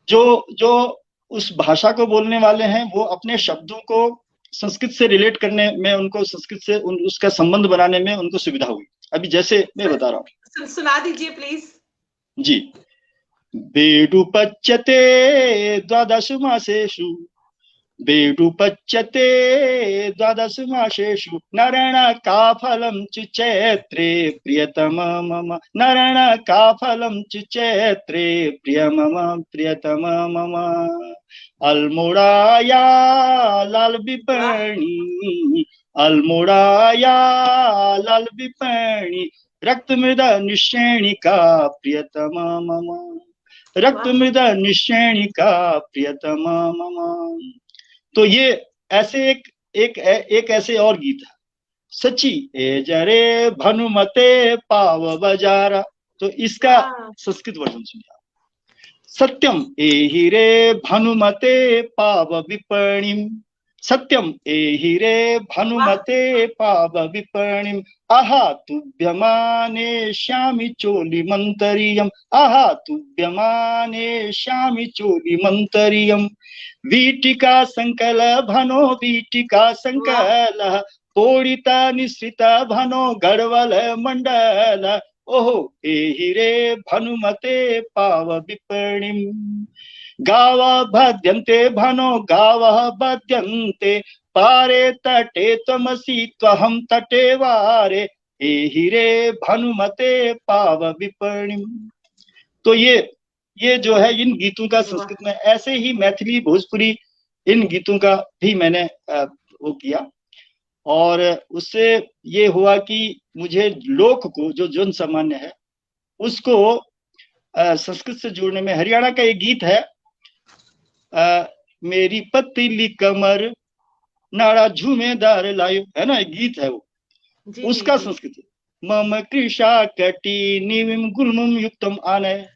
जो जो उस भाषा को बोलने वाले हैं वो अपने शब्दों को संस्कृत से रिलेट करने में, उनको संस्कृत से उसका संबंध बनाने में उनको सुविधा हुई। अभी जैसे मैं बता रहा हूँ, सुना दीजिए प्लीज जी। बेडुपच्यते द्वादश मासेषु बेडुपच्यते द्वादश मासेषु नरण का फलं च चैत्रे प्रियतम मम नरण का फलं च चैत्रे प्रियतम मम अल्मोड़ाया लाल विपर्णी अल्मोड़ाया लाल विपर्णी रक्त मृदा निश्रेणिका प्रियतम मम रक्त मृदा निश्रेणिका प्रियतम मम। तो ये ऐसे एक ऐसे और गीत है, सची ए जरे भानुमते पाव बजारा। तो इसका संस्कृत वर्जन सुनिए। सत्यम एहि रे भानुमते पाव विपर्णिम सत्यम एहि रे भानुमते पाव विपर्णिम आहा तुभ्यमाने श्यामि चोली मंतरियम आहा तुभ्यमाने श्यामि चोली मंतरियम वीटिका संकल भनो वीटिका संकल पोड़िता निश्रिता भनो गढ़वल मंडल ओहो एहि रे भानुमते पाव विपर्णिम गाव भद्यन्ते भनो गाव भद्यन्ते पारे तटे त्वमसि त्वहं तटे वारे एहि रे भानुमते पाव विपर्णिम। तो ये जो है इन गीतों का संस्कृत में, ऐसे ही मैथिली भोजपुरी इन गीतों का भी मैंने वो किया। और उससे ये हुआ कि मुझे लोक को, जो जन सामान्य है, उसको संस्कृत से जोड़ने में। हरियाणा का एक गीत है, मेरी पतली कमर नाड़ा झूमेदार लायो, है ना, एक गीत है वो, उसका संस्कृत मम कृषा कटी निविम गुलमुम युक्तम आनय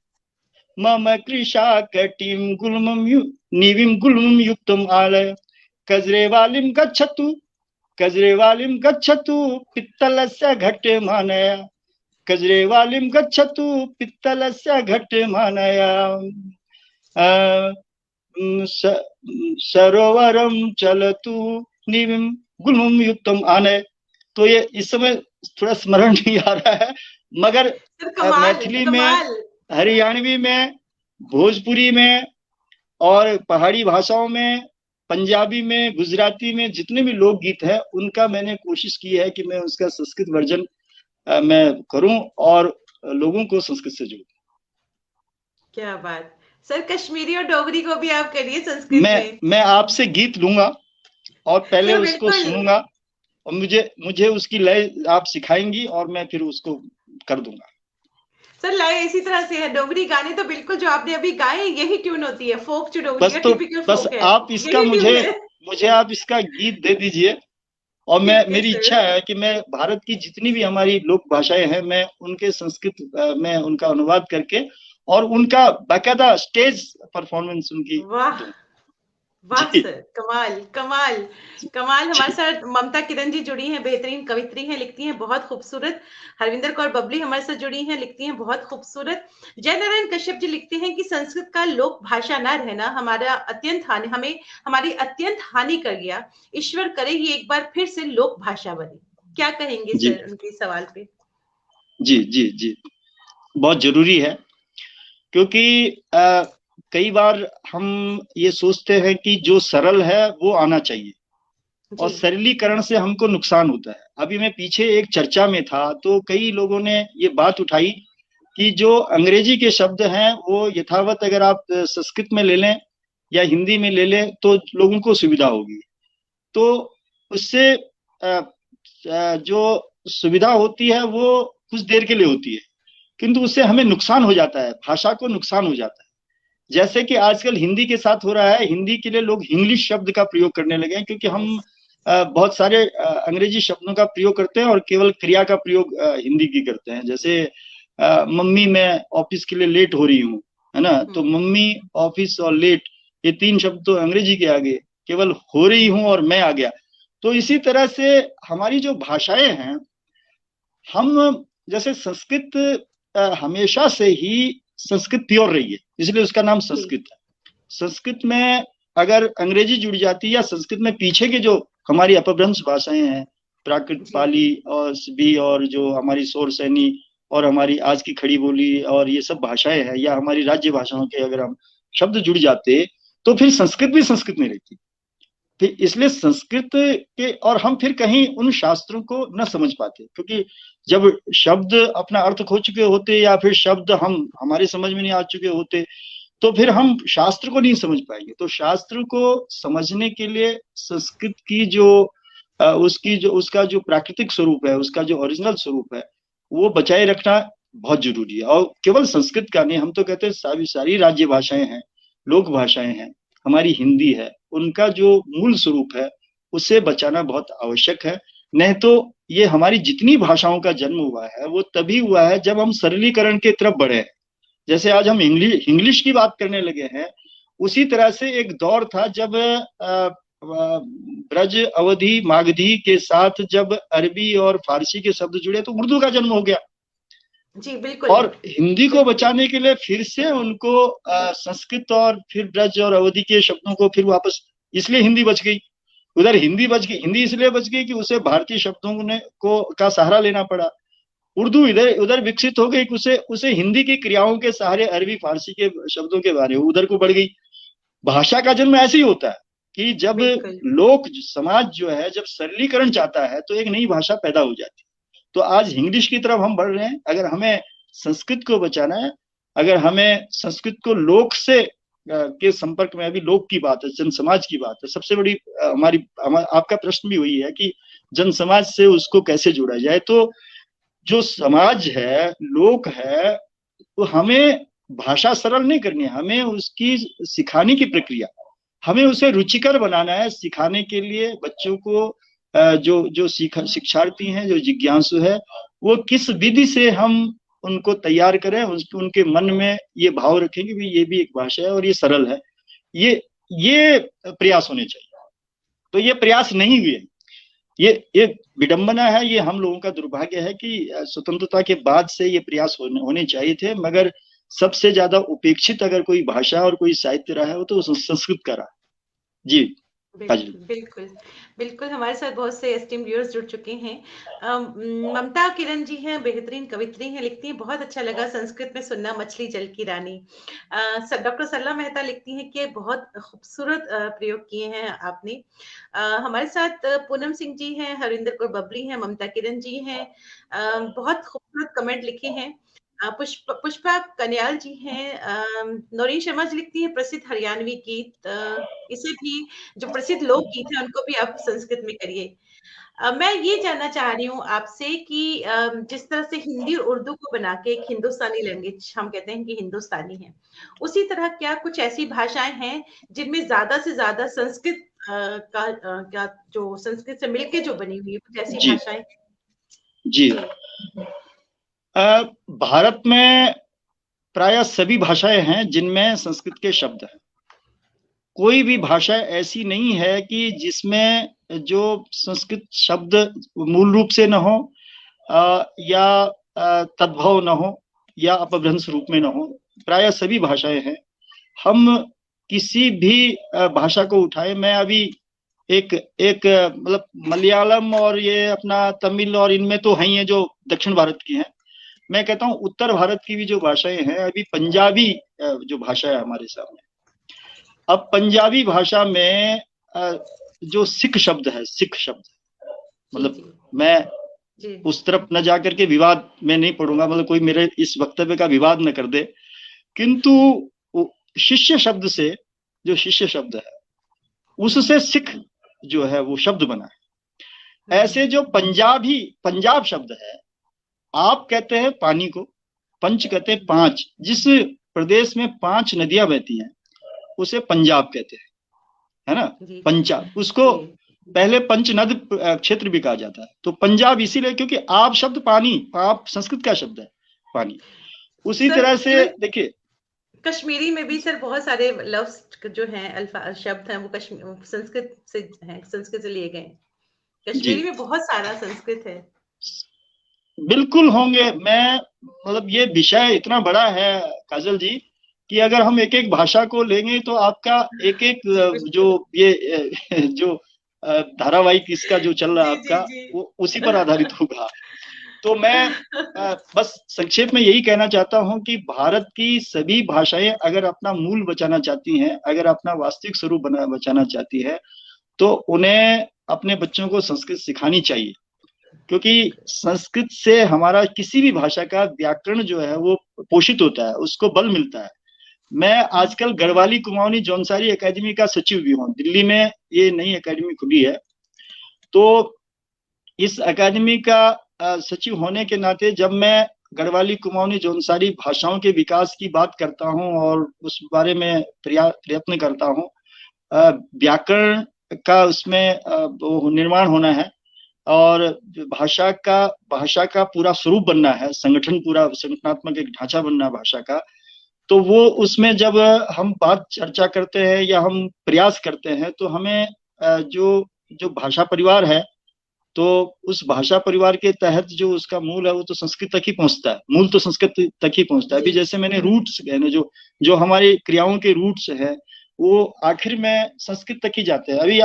मम कृषा कटिम गुलमुम निविम गुलमुम युक्तम आलय कजरेवालिम गच्छतु पित्तलस्य घट्टमानया कजरेवालिम गच्छतु पित्तलस्य घट्टमानया सरोवरम चलतु निविम गुलमुम युक्तम आनय। तो ये इस समय थोड़ा स्मरण नहीं आ रहा है, मगर मैथिली में, हरियाणवी में, भोजपुरी में और पहाड़ी भाषाओं में, पंजाबी में, गुजराती में जितने भी लोकगीत हैं, उनका मैंने कोशिश की है कि मैं उसका संस्कृत वर्जन मैं करूं और लोगों को संस्कृत से जोड़ूं। क्या बात सर, कश्मीरी और डोगरी को भी आप करिए संस्कृत में। मैं आपसे गीत लूंगा और पहले उसको सुनूंगा और मुझे उसकी लय आप सिखाएंगी और मैं फिर उसको कर दूंगा। सर लय इसी तरह से है, डोगरी गाने तो बिल्कुल जो आपने अभी गाए यही ट्यून होती है, फोक जो डोगरी का टिपिकल फोक है। आप इसका मुझे आप इसका गीत दे दीजिए और मैं, ठीक है मेरी सर। इच्छा है कि मैं भारत की जितनी भी हमारी लोक भाषाएं हैं, मैं उनके संस्कृत में उनका अनुवाद करके और उनका बाकायदा स्टेज परफॉर्मेंस उनकी वाह दूं। वाह जी। सर, कमाल कमाल कमाल। हमारे जी। साथ ममता किरण जी जुड़ी हैं, बेहतरीन कवित्री हैं, लिखती हैं बहुत खूबसूरत। हरविंदर कौर बबली हमारे साथ जुड़ी हैं, लिखती हैं बहुत खूबसूरत। जय नारायण कश्यप जी लिखते हैं कि संस्कृत का लोक भाषा न रहना हमारा अत्यंत हानि, हमें हमारी अत्यंत हानि कर गया। ईश्वर करे ये एक बार फिर से लोक भाषा बने। क्या कहेंगे जी। सर उनके सवाल पे? जी। जी। जी। बहुत जरूरी है, क्योंकि कई बार हम ये सोचते हैं कि जो सरल है वो आना चाहिए, और जी सरलीकरण से हमको नुकसान होता है। अभी मैं पीछे एक चर्चा में था तो कई लोगों ने ये बात उठाई कि जो अंग्रेजी के शब्द हैं वो यथावत अगर आप संस्कृत में ले लें या हिंदी में ले लें तो लोगों को सुविधा होगी। तो उससे जो सुविधा होती है वो कुछ देर के लिए होती है, किंतु उससे हमें नुकसान हो जाता है, भाषा को नुकसान हो जाता है। जैसे कि आजकल हिंदी के साथ हो रहा है, हिंदी के लिए लोग इंग्लिश शब्द का प्रयोग करने लगे हैं, क्योंकि हम यस बहुत सारे अंग्रेजी शब्दों का प्रयोग करते हैं और केवल क्रिया का प्रयोग हिंदी की करते हैं। जैसे मम्मी मैं ऑफिस के लिए लेट हो रही हूँ, है ना, तो मम्मी, ऑफिस और लेट, ये तीन शब्द तो अंग्रेजी के आगे, केवल हो रही हूँ और मैं आ गया। तो इसी तरह से हमारी जो भाषाएं हैं, हम जैसे संस्कृत हमेशा से ही संस्कृत प्योर रही है, इसलिए उसका नाम जी संस्कृत है। संस्कृत में अगर अंग्रेजी जुड़ जाती है, या संस्कृत में पीछे के जो हमारी अपभ्रंश भाषाएं हैं, प्राकृत, जी पाली और भी, और जो हमारी शौर सैनी और हमारी आज की खड़ी बोली और ये सब भाषाएं हैं, या हमारी राज्य भाषाओं के अगर हम शब्द जुड़ जाते तो फिर संस्कृत भी संस्कृत में रहती। फिर इसलिए संस्कृत के, और हम फिर कहीं उन शास्त्रों को न समझ पाते, क्योंकि जब शब्द अपना अर्थ खो चुके होते या फिर शब्द हम हमारे समझ में नहीं आ चुके होते, तो फिर हम शास्त्र को नहीं समझ पाएंगे। तो शास्त्र को समझने के लिए संस्कृत की जो उसकी जो उसका जो प्राकृतिक स्वरूप है, उसका जो ओरिजिनल स्वरूप है, वो बचाए रखना बहुत जरूरी है। और केवल संस्कृत का नहीं, हम तो कहते हैं सारी सारी राज्य भाषाएं हैं, लोक भाषाएं हैं, हमारी हिंदी है, उनका जो मूल स्वरूप है उसे बचाना बहुत आवश्यक है। नहीं तो ये हमारी जितनी भाषाओं का जन्म हुआ है वो तभी हुआ है जब हम सरलीकरण की तरफ बढ़े। जैसे आज हम इंग्लिश इंग्लिश की बात करने लगे हैं, उसी तरह से एक दौर था जब ब्रज, अवधी, मागधी के साथ जब अरबी और फारसी के शब्द जुड़े तो उर्दू का जन्म हो गया। जी बिल्कुल और हिंदी को बिल्कुल। बचाने के लिए फिर से उनको संस्कृत और फिर ब्रज और अवधी के शब्दों को फिर वापस, इसलिए हिंदी बच गई। उधर हिंदी बच गई, हिंदी इसलिए बच गई कि उसे भारतीय शब्दों ने को का सहारा लेना पड़ा। उर्दू इधर उधर विकसित हो गई, उसे उसे हिंदी की क्रियाओं के सहारे अरबी फारसी के शब्दों के बारे में उधर को बढ़ गई। भाषा का जन्म ऐसे ही होता है कि जब बिल्कुल लोक समाज जो है जब सरलीकरण चाहता है तो एक नई भाषा पैदा हो जाती है। तो आज इंग्लिश की तरफ हम बढ़ रहे हैं। अगर हमें संस्कृत को बचाना है, अगर हमें संस्कृत को लोक से के संपर्क में, अभी लोक की बात है, जन समाज की बात है, सबसे बड़ी आपका प्रश्न भी वही है कि जन समाज से उसको कैसे जोड़ा जाए। तो जो समाज है, लोक है, तो हमें भाषा सरल नहीं करनी है, हमें उसकी सिखाने की प्रक्रिया, हमें उसे रुचिकर बनाना है। सिखाने के लिए बच्चों को जो जो शिक्षार्थी हैं, जो जिज्ञासु है, वो किस विधि से हम उनको तैयार करें, उनके मन में ये भाव रखेंगे कि ये भी एक भाषा है और ये सरल है। ये प्रयास होने चाहिए। तो ये प्रयास नहीं हुए, ये विडंबना है, ये हम लोगों का दुर्भाग्य है कि स्वतंत्रता के बाद से ये प्रयास होने चाहिए थे, मगर सबसे ज्यादा उपेक्षित अगर कोई भाषा और कोई साहित्य रहा है वो तो संस्कृत का रहा। जी। हाजी। बिल्कुल बिल्कुल बिल्कुल। हमारे साथ बहुत से एस्टीम व्यूअर्स जुड़ चुके हैं। ममता किरण जी हैं, बेहतरीन कवित्री हैं, लिखती हैं बहुत अच्छा लगा संस्कृत में सुनना मछली जल की रानी। डॉक्टर सरला मेहता लिखती हैं कि बहुत खूबसूरत प्रयोग किए हैं आपने। हमारे साथ पूनम सिंह जी हैं, हरिंदर कौर बबली हैं, ममता किरण जी हैं, बहुत खूबसूरत कमेंट लिखे हैं। पुष्पा कन्याल जी हैं। नौरीन शर्मा जी लिखती है प्रसिद्ध हरियाणवी गीत, इसे भी जो प्रसिद्ध लोकगीत है उनको भी आप संस्कृत में करिए। मैं ये जानना चाह रही हूँ आपसे कि जिस तरह से हिंदी और उर्दू को बना के एक हिंदुस्तानी लैंग्वेज हम कहते हैं कि हिंदुस्तानी है, उसी तरह क्या कुछ ऐसी भाषाएं हैं जिनमें ज्यादा से ज्यादा संस्कृत क्या जो संस्कृत से मिलके जो बनी हुई है कुछ ऐसी जी भाषाएं? जी। जी भारत में प्राय सभी भाषाएं हैं जिनमें संस्कृत के शब्द हैं। कोई भी भाषा ऐसी नहीं है कि जिसमें जो संस्कृत शब्द मूल रूप से न हो, या तद्भव न हो, या अपभ्रंश रूप में न हो। प्राय सभी भाषाएं हैं। हम किसी भी भाषा को उठाए, मैं अभी एक एक मतलब मलयालम और ये अपना तमिल और इनमें तो है ही है जो दक्षिण भारत की हैं। मैं कहता हूँ उत्तर भारत की भी जो भाषाएं हैं, अभी पंजाबी जो भाषा है हमारे सामने। अब पंजाबी भाषा में जो सिख शब्द है, सिख शब्द, मतलब मैं उस तरफ न जाकर के विवाद में नहीं पढ़ूंगा, मतलब कोई मेरे इस वक्तव्य का विवाद न कर दे, किंतु शिष्य शब्द से, जो शिष्य शब्द है उससे सिख जो है वो शब्द बना है। ऐसे जो पंजाब शब्द है, आप कहते हैं पानी को, पंच कहते हैं पांच। जिस प्रदेश में 5 नदियां बहती हैं उसे पंजाब कहते हैं, है ना। पंजाब, उसको पहले पंचनद क्षेत्र भी कहा जाता है। तो पंजाब इसीलिए क्योंकि आप शब्द पानी, आप संस्कृत का शब्द है पानी। उसी तरह से देखिए कश्मीरी में भी सर बहुत सारे लफ्ज जो हैं, अल्फा शब्द हैं, वो संस्कृत से हैं, संस्कृत से लिए गए। कश्मीरी में बहुत सारा संस्कृत है। बिल्कुल होंगे। मैं मतलब ये विषय इतना बड़ा है काजल जी कि अगर हम एक एक भाषा को लेंगे तो आपका एक एक जो ये जो धारावाहिक इसका जो चल रहा है आपका, वो उसी पर आधारित होगा। तो मैं बस संक्षेप में यही कहना चाहता हूं कि भारत की सभी भाषाएं अगर अपना मूल बचाना चाहती हैं, अगर अपना वास्तविक स्वरूप बचाना चाहती है, तो उन्हें अपने बच्चों को संस्कृत सिखानी चाहिए। क्योंकि संस्कृत से हमारा किसी भी भाषा का व्याकरण जो है वो पोषित होता है, उसको बल मिलता है। मैं आजकल गढ़वाली कुमाऊनी जौनसारी एकेडमी का सचिव भी हूँ। दिल्ली में ये नई एकेडमी खुली है। तो इस एकेडमी का सचिव होने के नाते जब मैं गढ़वाली कुमाऊनी जौनसारी भाषाओं के विकास की बात करता हूँ और उस बारे में प्रयत्न करता हूँ, व्याकरण का उसमें निर्माण होना है और भाषा का पूरा स्वरूप बनना है, पूरा संगठनात्मक एक ढांचा बनना है भाषा का। तो वो उसमें जब हम बात चर्चा करते हैं या हम प्रयास करते हैं, तो हमें जो भाषा परिवार है, तो उस भाषा परिवार के तहत जो उसका मूल है वो तो संस्कृत तक ही पहुंचता है। मूल तो संस्कृत तक ही पहुंचता है। अभी जैसे मैंने रूट्स कहने, जो हमारी क्रियाओं के रूट्स हैं, वो आखिर में संस्कृत तक ही जाते हैं। अभी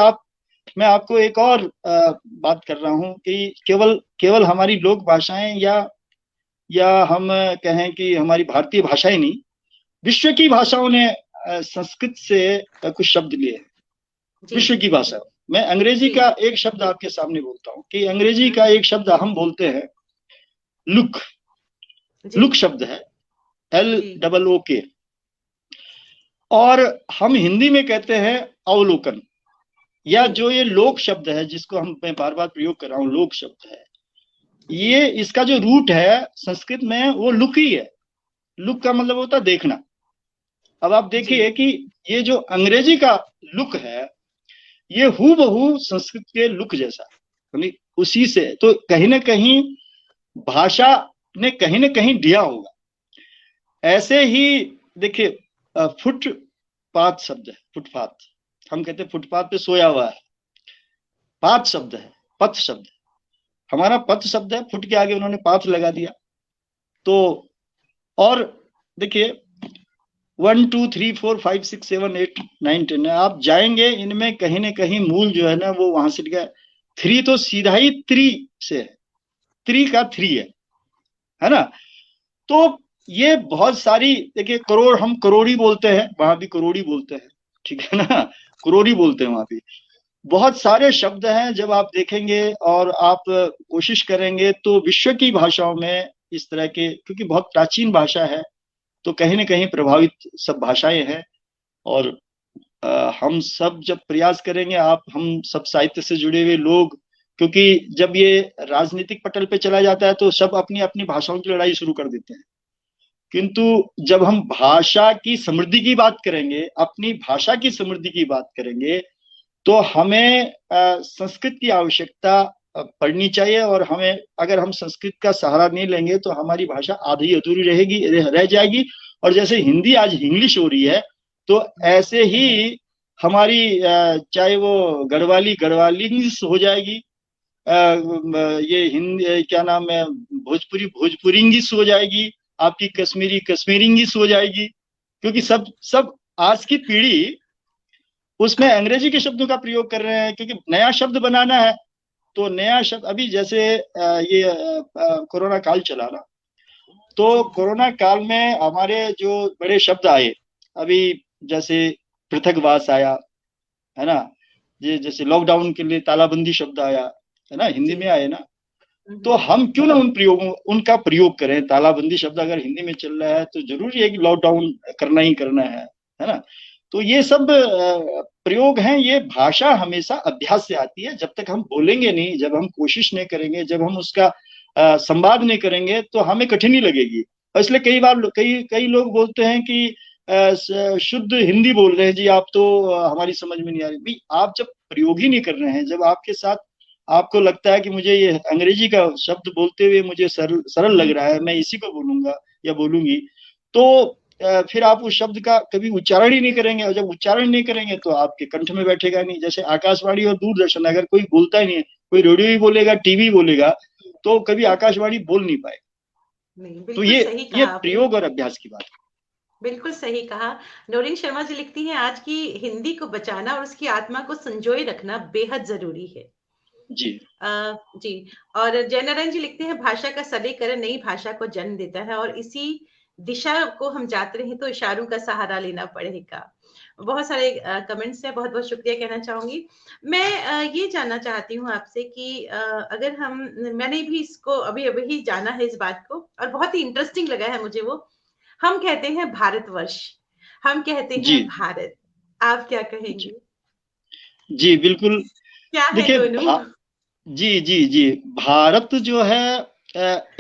मैं आपको एक और बात कर रहा हूँ कि केवल हमारी लोक भाषाएं या हम कहें कि हमारी भारतीय भाषाएं नहीं, विश्व की भाषाओं ने संस्कृत से कुछ शब्द लिए हैं। विश्व की भाषा, मैं अंग्रेजी का एक शब्द आपके सामने बोलता हूँ कि अंग्रेजी का एक शब्द हम बोलते हैं लुक शब्द है, LOOK, और हम हिंदी में कहते हैं अवलोकन। या जो ये लोक शब्द है जिसको मैं बार बार प्रयोग कर रहा हूँ, लोक शब्द है, ये इसका जो रूट है संस्कृत में वो लुक ही है। लुक का मतलब होता है देखना। अब आप देखिए कि ये जो अंग्रेजी का लुक है, ये हूबहू संस्कृत के लुक जैसा, यानी उसी से तो कहीं ना कहीं भाषा ने कहीं ना कहीं दिया होगा। ऐसे ही देखिए फुटपाथ शब्द है, फुटपाथ, हम कहते हैं फुटपाथ पे सोया हुआ है। पाथ शब्द है, पथ शब्द है, हमारा पथ शब्द है, फुट के आगे उन्होंने पाथ लगा दिया। तो और देखिए 1 2 3 4 5 6 7 8 9 10 आप जाएंगे, इनमें कहीं ना कहीं मूल जो है ना वो वहां से गया। 3 तो सीधा ही त्री से है, त्री का 3 है ना। तो ये बहुत सारी, देखिए करोड़, हम करोड़ी बोलते हैं, वहां भी करोड़ी बोलते हैं, ठीक है ना, करोड़ी बोलते हैं वहां भी। बहुत सारे शब्द हैं, जब आप देखेंगे और आप कोशिश करेंगे तो विश्व की भाषाओं में इस तरह के, क्योंकि बहुत प्राचीन भाषा है तो कहीं ना कहीं प्रभावित सब भाषाएं हैं। और हम सब जब प्रयास करेंगे, हम सब साहित्य से जुड़े हुए लोग, क्योंकि जब ये राजनीतिक पटल पे चला जाता है तो सब अपनी अपनी भाषाओं की लड़ाई शुरू कर देते हैं। किंतु जब हम भाषा की समृद्धि की बात करेंगे, अपनी भाषा की समृद्धि की बात करेंगे, तो हमें संस्कृत की आवश्यकता पढ़नी चाहिए, और हमें, अगर हम संस्कृत का सहारा नहीं लेंगे तो हमारी भाषा आधी अधूरी रहेगी, रह जाएगी। और जैसे हिंदी आज इंग्लिश हो रही है, तो ऐसे ही हमारी चाहे वो गढ़वाली गढ़वालिंग्स हो जाएगी, ये हिंदी क्या नाम है, भोजपुरी भोजपुरिंगिस हो जाएगी, आपकी कश्मीरी कश्मीरिंगिस हो जाएगी। क्योंकि सब सब आज की पीढ़ी उसमें अंग्रेजी के शब्दों का प्रयोग कर रहे हैं, क्योंकि नया शब्द बनाना है। तो नया शब्द, अभी जैसे ये कोरोना काल चला ना, तो कोरोना काल में हमारे जो बड़े शब्द आए, अभी जैसे पृथकवास आया, है ना, ये जैसे लॉकडाउन के लिए तालाबंदी शब्द आया, है ना, हिंदी में आए ना। तो हम क्यों ना उनका प्रयोग करें। तालाबंदी शब्द अगर हिंदी में चल रहा है तो जरूरी है कि लॉकडाउन करना ही करना है ना। तो ये सब प्रयोग हैं। ये भाषा हमेशा अभ्यास से आती है। जब तक हम बोलेंगे नहीं, जब हम कोशिश नहीं करेंगे, जब हम उसका संवाद नहीं करेंगे, तो हमें कठिनाई लगेगी। और इसलिए कई बार कई कई लोग बोलते हैं कि शुद्ध हिंदी बोल रहे हैं जी आप, तो हमारी समझ में नहीं आ रही। भाई, आप जब प्रयोग ही नहीं कर रहे हैं, जब आपके साथ आपको लगता है कि मुझे ये अंग्रेजी का शब्द बोलते हुए मुझे सरल सरल लग रहा है, मैं इसी को बोलूंगा या बोलूंगी, तो फिर आप उस शब्द का कभी उच्चारण ही नहीं करेंगे। और जब उच्चारण नहीं करेंगे तो आपके कंठ में बैठेगा नहीं। जैसे आकाशवाणी और दूरदर्शन, अगर कोई बोलता ही नहीं है, कोई रेडियो ही बोलेगा, टीवी बोलेगा, तो कभी आकाशवाणी बोल नहीं पाएगा। नहीं, तो बिल्कुल ये सही ये कहा आपने। प्रयोग और अभ्यास की बात बिल्कुल सही कहा। नौरीन शर्मा जी लिखती हैं, आज की हिंदी को बचाना और उसकी आत्मा को संजोए रखना बेहद जरूरी है। है। जी जी। और जयनारायण जी लिखते हैं, भाषा का सरलीकरण नई भाषा को जन्म देता है और इसी दिशा को हम जाते रहे तो इशारों का सहारा लेना पड़ेगा। बहुत सारे कमेंट्स हैं, बहुत बहुत शुक्रिया कहना चाहूंगी। मैं ये जानना चाहती हूँ आपसे कि अगर हम, मैंने भी इसको अभी अभी ही जाना है इस बात को, और बहुत ही इंटरेस्टिंग लगा है मुझे वो। हम कहते हैं भारतवर्ष, हम कहते जी हैं भारत, आप क्या जी कहेंगे? जी बिल्कुल। क्या है देखिए, दोनों? जी जी जी, भारत जो है,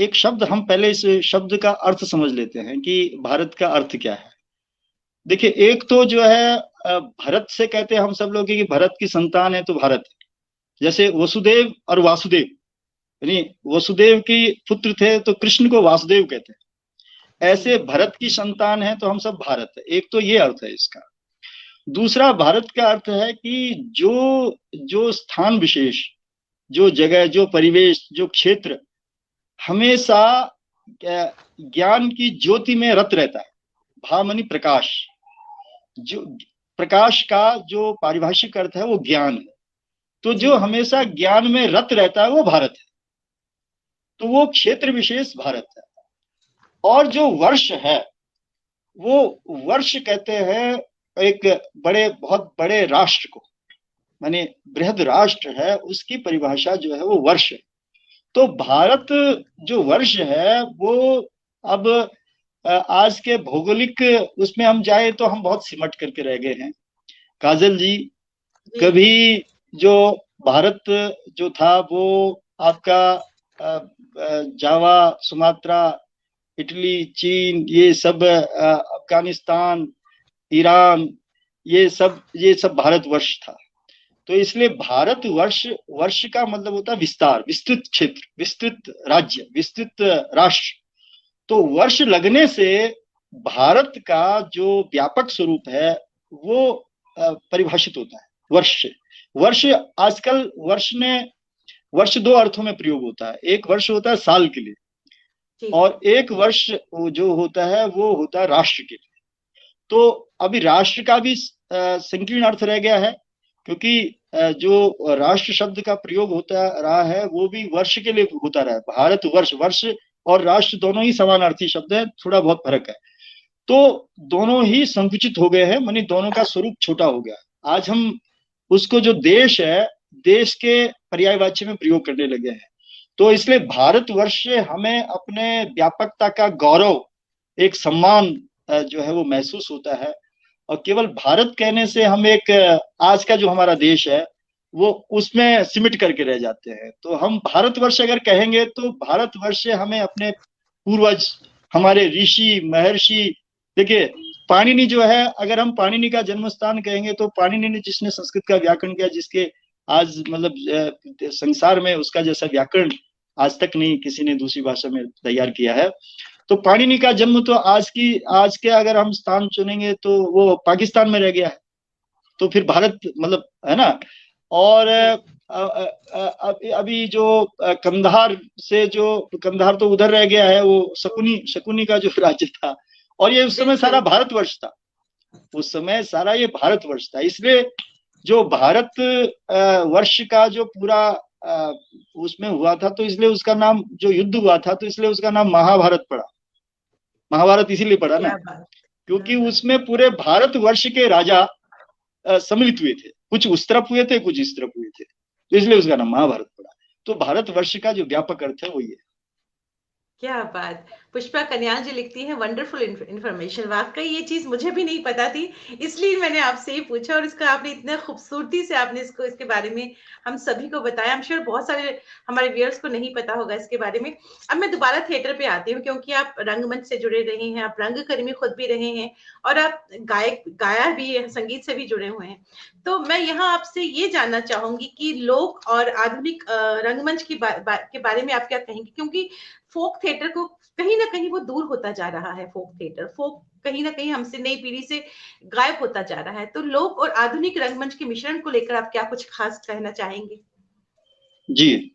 एक शब्द, हम पहले इस शब्द का अर्थ समझ लेते हैं कि भारत का अर्थ क्या है। देखिए, एक तो जो है, भरत से कहते हैं हम सब लोग कि भरत की संतान है तो भारत है। जैसे वसुदेव और वासुदेव, यानी वसुदेव की पुत्र थे तो कृष्ण को वासुदेव कहते हैं। जी। ऐसे भरत की संतान है तो हम सब भारत है। एक तो ये अर्थ है इसका। दूसरा, भारत का अर्थ है कि जो जो स्थान विशेष, जो जगह, जो परिवेश, जो क्षेत्र हमेशा ज्ञान की ज्योति में रत रहता है। भामनी प्रकाश, जो प्रकाश का जो पारिभाषिक अर्थ है वो ज्ञान है। तो जी। जो हमेशा ज्ञान में रत रहता है वो भारत है। तो वो क्षेत्र विशेष भारत है। और जो वर्ष है, वो वर्ष कहते हैं एक बड़े, बहुत बड़े राष्ट्र को, माने बृहद राष्ट्र है, उसकी परिभाषा जो है वो वर्ष है। तो भारत जो वर्ष है वो, अब आज के भौगोलिक उसमें हम जाए तो हम बहुत सिमट करके रह गए हैं, काजल जी। जी। कभी जो भारत जो था वो आपका जावा, सुमात्रा, इटली, चीन, ये सब, अफगानिस्तान, ईरान, ये सब भारतवर्ष था। तो इसलिए भारत वर्ष, वर्ष का मतलब होता है विस्तार, विस्तृत क्षेत्र, विस्तृत राज्य, विस्तृत राष्ट्र। तो वर्ष लगने से भारत का जो व्यापक स्वरूप है वो परिभाषित होता है वर्ष से। वर्ष, आजकल वर्ष दो अर्थों में प्रयोग होता है। एक वर्ष होता है साल के लिए, जी। और एक वर्ष जो होता है वो होता है राष्ट्र के लिए। तो अभी राष्ट्र का भी संकीर्ण अर्थ रह गया है, क्योंकि जो राष्ट्र शब्द का प्रयोग होता रहा है वो भी वर्ष के लिए होता रहा है। भारत वर्ष, वर्ष और राष्ट्र दोनों ही समानार्थी शब्द है, थोड़ा बहुत फर्क है। तो दोनों ही संकुचित हो गए हैं, मानी दोनों का स्वरूप छोटा हो गया। आज हम उसको जो देश है, देश के पर्यायवाची में प्रयोग करने लगे हैं। तो इसलिए भारतवर्ष से हमें अपने व्यापकता का गौरव, एक सम्मान जो है वो महसूस होता है। और केवल भारत कहने से हम एक, आज का जो हमारा देश है वो उसमें सिमट करके रह जाते हैं। तो हम भारतवर्ष अगर कहेंगे तो भारतवर्ष से हमें अपने पूर्वज, हमारे ऋषि महर्षि, देखिए पाणिनि जो है, अगर हम पाणिनि का जन्म स्थान कहेंगे तो पाणिनि ने जिसने संस्कृत का व्याकरण किया, जिसके आज मतलब संसार में उसका जैसा व्याकरण आज तक नहीं किसी ने दूसरी भाषा में तैयार किया है। तो पाणिनि का जन्म तो आज के अगर हम स्थान चुनेंगे तो वो पाकिस्तान में रह गया है, तो फिर भारत मतलब है ना। और अभी जो कंधार से, जो कंधार तो उधर रह गया है, वो शकुनी का जो राज्य था, और ये उस समय सारा भारतवर्ष था, उस समय सारा ये भारतवर्ष था। इसलिए जो भारत वर्ष का जो पूरा उसमें हुआ था, तो इसलिए उसका नाम, जो युद्ध हुआ था तो इसलिए उसका नाम महाभारत पड़ा। महाभारत इसीलिए पड़ा ना, क्योंकि उसमें पूरे भारतवर्ष के राजा सम्मिलित हुए थे, कुछ उस तरफ हुए थे, कुछ इस तरफ हुए थे, तो इसलिए उसका नाम महाभारत पड़ा। तो भारतवर्ष का जो व्यापक अर्थ है वो ये। क्या बात! पुष्पा कन्याल जी लिखती हैं, वंडरफुल इन्फॉर्मेशन। वाकई ये चीज मुझे भी नहीं पता थी, इसलिए मैंने आपसे ही पूछा, और इसका आपने इतने खूबसूरती से आपने इसको, इसके बारे में हम सभी को बताया। आई एम श्योर बहुत सारे हमारे व्यूअर्स को नहीं पता होगा इसके बारे में। अब मैं दोबारा थिएटर पे आती हूँ, क्योंकि आप रंगमंच से जुड़े रहे हैं, आप रंगकर्मी खुद भी रहे हैं, और आप गाया भी है, संगीत से भी जुड़े हुए हैं। तो मैं यहाँ आपसे ये जानना चाहूंगी कि लोक और आधुनिक रंगमंच के बारे में आप क्या कहेंगे, क्योंकि फोक थिएटर को कहीं ना कहीं वो दूर होता जा रहा है। फोक कहीं ना कहीं हमसे, नई पीढ़ी से गायब होता जा रहा है। तो लोक और आधुनिक रंगमंच के मिश्रण को लेकर आप क्या कुछ खास कहना चाहेंगे? जी,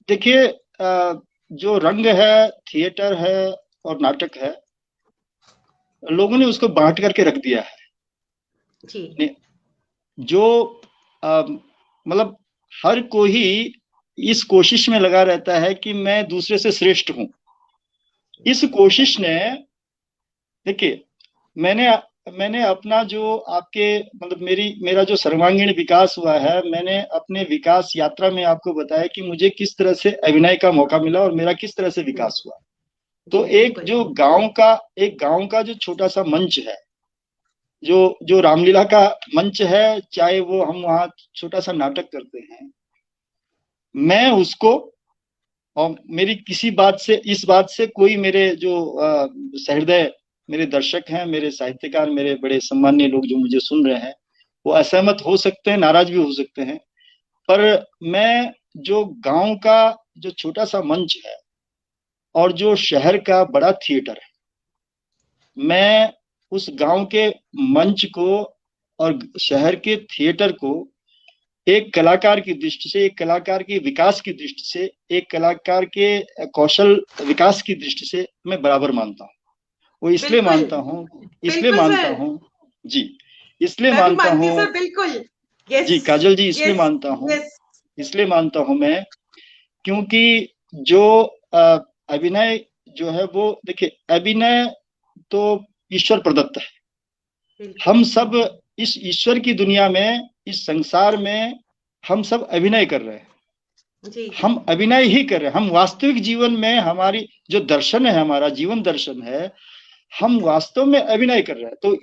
देखिए, जो रंग है, थिएटर है और नाटक है, लोगों ने उसको बांट करके रख दिया है जी। जो मतलब हर कोई इस कोशिश में लगा रहता है कि मैं दूसरे से श्रेष्ठ हूं। इस कोशिश ने, देखिए, मैंने मैंने अपना जो आपके मतलब मेरा जो सर्वांगीण विकास हुआ है, मैंने अपने विकास यात्रा में आपको बताया कि मुझे किस तरह से अभिनय का मौका मिला और मेरा किस तरह से विकास हुआ। तो एक गांव का जो छोटा सा मंच है, जो जो रामलीला का मंच है, चाहे वो हम वहाँ छोटा सा नाटक करते हैं, मैं उसको, और मेरी किसी बात से, इस बात से कोई मेरे जो सहृदय मेरे दर्शक हैं, मेरे साहित्यकार, मेरे बड़े सम्मानीय लोग जो मुझे सुन रहे हैं, वो असहमत हो सकते हैं, नाराज भी हो सकते हैं, पर मैं जो गांव का जो छोटा सा मंच है और जो शहर का बड़ा थिएटर है, मैं उस गांव के मंच को और शहर के थिएटर को एक कलाकार की दृष्टि से, एक कलाकार के विकास की दृष्टि से, एक कलाकार के कौशल विकास की दृष्टि से मैं बराबर मानता हूँ। वो इसलिए बिल्कुल, मानता हूँ, इसलिए बिल्कुल मानता सर। हूँ जी, इसलिए मैं भी मानता मानती हूँ हूँ सर, बिल्कुल। यस, जी काजल जी, इसलिए यस, मानता हूँ, यस। इसलिए मानता हूँ मैं, क्योंकि जो अभिनय जो है वो, देखिए, अभिनय तो ईश्वर प्रदत्त है। बिल्कुल। हम सब इस ईश्वर की दुनिया में, इस संसार में हम सब अभिनय कर रहे हैं। जी। हम अभिनय ही कर रहे हैं। हम वास्तविक जीवन में, हमारी जो दर्शन है, हमारा जीवन दर्शन है, हम वास्तव में अभिनय कर रहे हैं। तो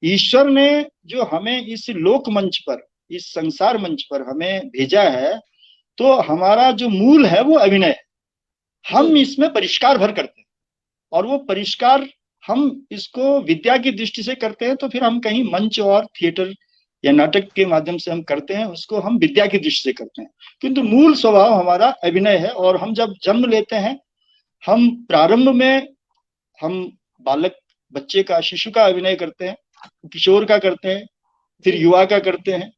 ईश्वर ने जो हमें इस लोक मंच पर, इस संसार मंच पर हमें भेजा है, तो हमारा जो मूल है वो अभिनय है। जी। हम इसमें परिष्कार भर करते हैं, और वो परिष्कार हम इसको विद्या की दृष्टि से करते हैं, तो फिर हम कहीं मंच और थिएटर या नाटक के माध्यम से हम करते हैं, उसको हम विद्या की दृष्टि से करते हैं। किंतु मूल स्वभाव हमारा अभिनय है। और हम जब जन्म लेते हैं, हम प्रारंभ में हम बालक, बच्चे का, शिशु का अभिनय करते हैं, किशोर का करते हैं, फिर जी। युवा का करते हैं,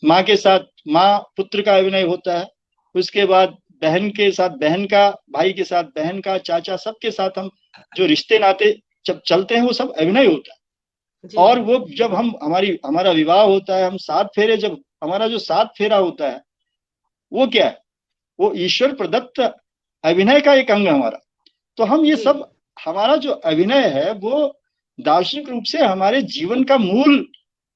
माँ के साथ माँ पुत्र का अभिनय होता है, उसके बाद बहन के साथ बहन का, भाई के साथ बहन का, चाचा, सबके साथ हम जो रिश्ते नाते जब चलते हैं वो सब अभिनय होता है। जी। और वो जब हम हमारा विवाह होता है, हम सात फेरे, जब हमारा जो सात फेरा होता है, वो क्या है? वो ईश्वर प्रदत्त अभिनय का एक अंग है हमारा। तो हम ये जी। सब, हमारा जो अभिनय है वो दार्शनिक रूप से हमारे जीवन का मूल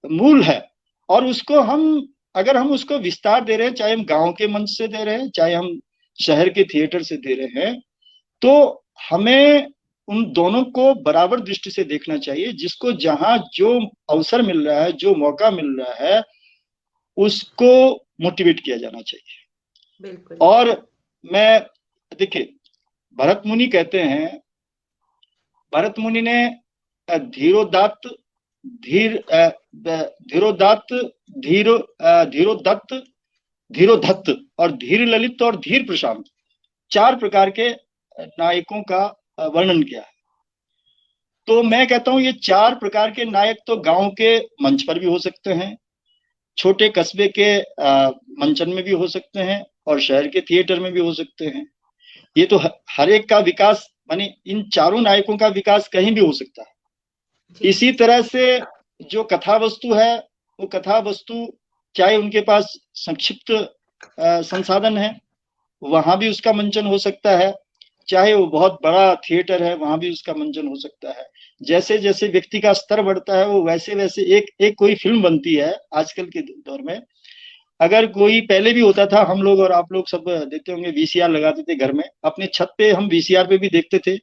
मूल है। और उसको हम, अगर हम उसको विस्तार दे रहे हैं, चाहे हम गांव के मंच से दे रहे हैं, चाहे हम शहर के थिएटर से दे रहे हैं, तो हमें उन दोनों को बराबर दृष्टि से देखना चाहिए। जिसको जहां जो अवसर मिल रहा है, जो मौका मिल रहा है, उसको मोटिवेट किया जाना चाहिए। बिल्कुल। और मैं, देखिए, भरत मुनि कहते हैं भरत मुनि ने धीरोदात्त धीर धीरोदात्त धीरो धीरोदत्त धीरोधत्त और धीर ललित और धीर प्रशांत 4 प्रकार के नायकों का वर्णन किया है। तो मैं कहता हूं ये 4 प्रकार के नायक तो गांव के मंच पर भी हो सकते हैं, छोटे कस्बे के मंचन में भी हो सकते हैं और शहर के थिएटर में भी हो सकते हैं। ये तो हर एक का विकास, मानी इन चारों नायकों का विकास कहीं भी हो सकता है। इसी तरह से जो कथा वस्तु है, वो कथा वस्तु चाहे उनके पास संक्षिप्त संसाधन है, वहां भी उसका मंचन हो सकता है, चाहे वो बहुत बड़ा थिएटर है, वहां भी उसका मंचन हो सकता है। जैसे जैसे व्यक्ति का स्तर बढ़ता है, वो वैसे वैसे एक एक कोई फिल्म बनती है आजकल के दौर में। अगर कोई पहले भी होता था, हम लोग और आप लोग सब देखते होंगे, वीसीआर लगाते थे घर में, अपने छत पे हम वीसीआर पे भी देखते थे।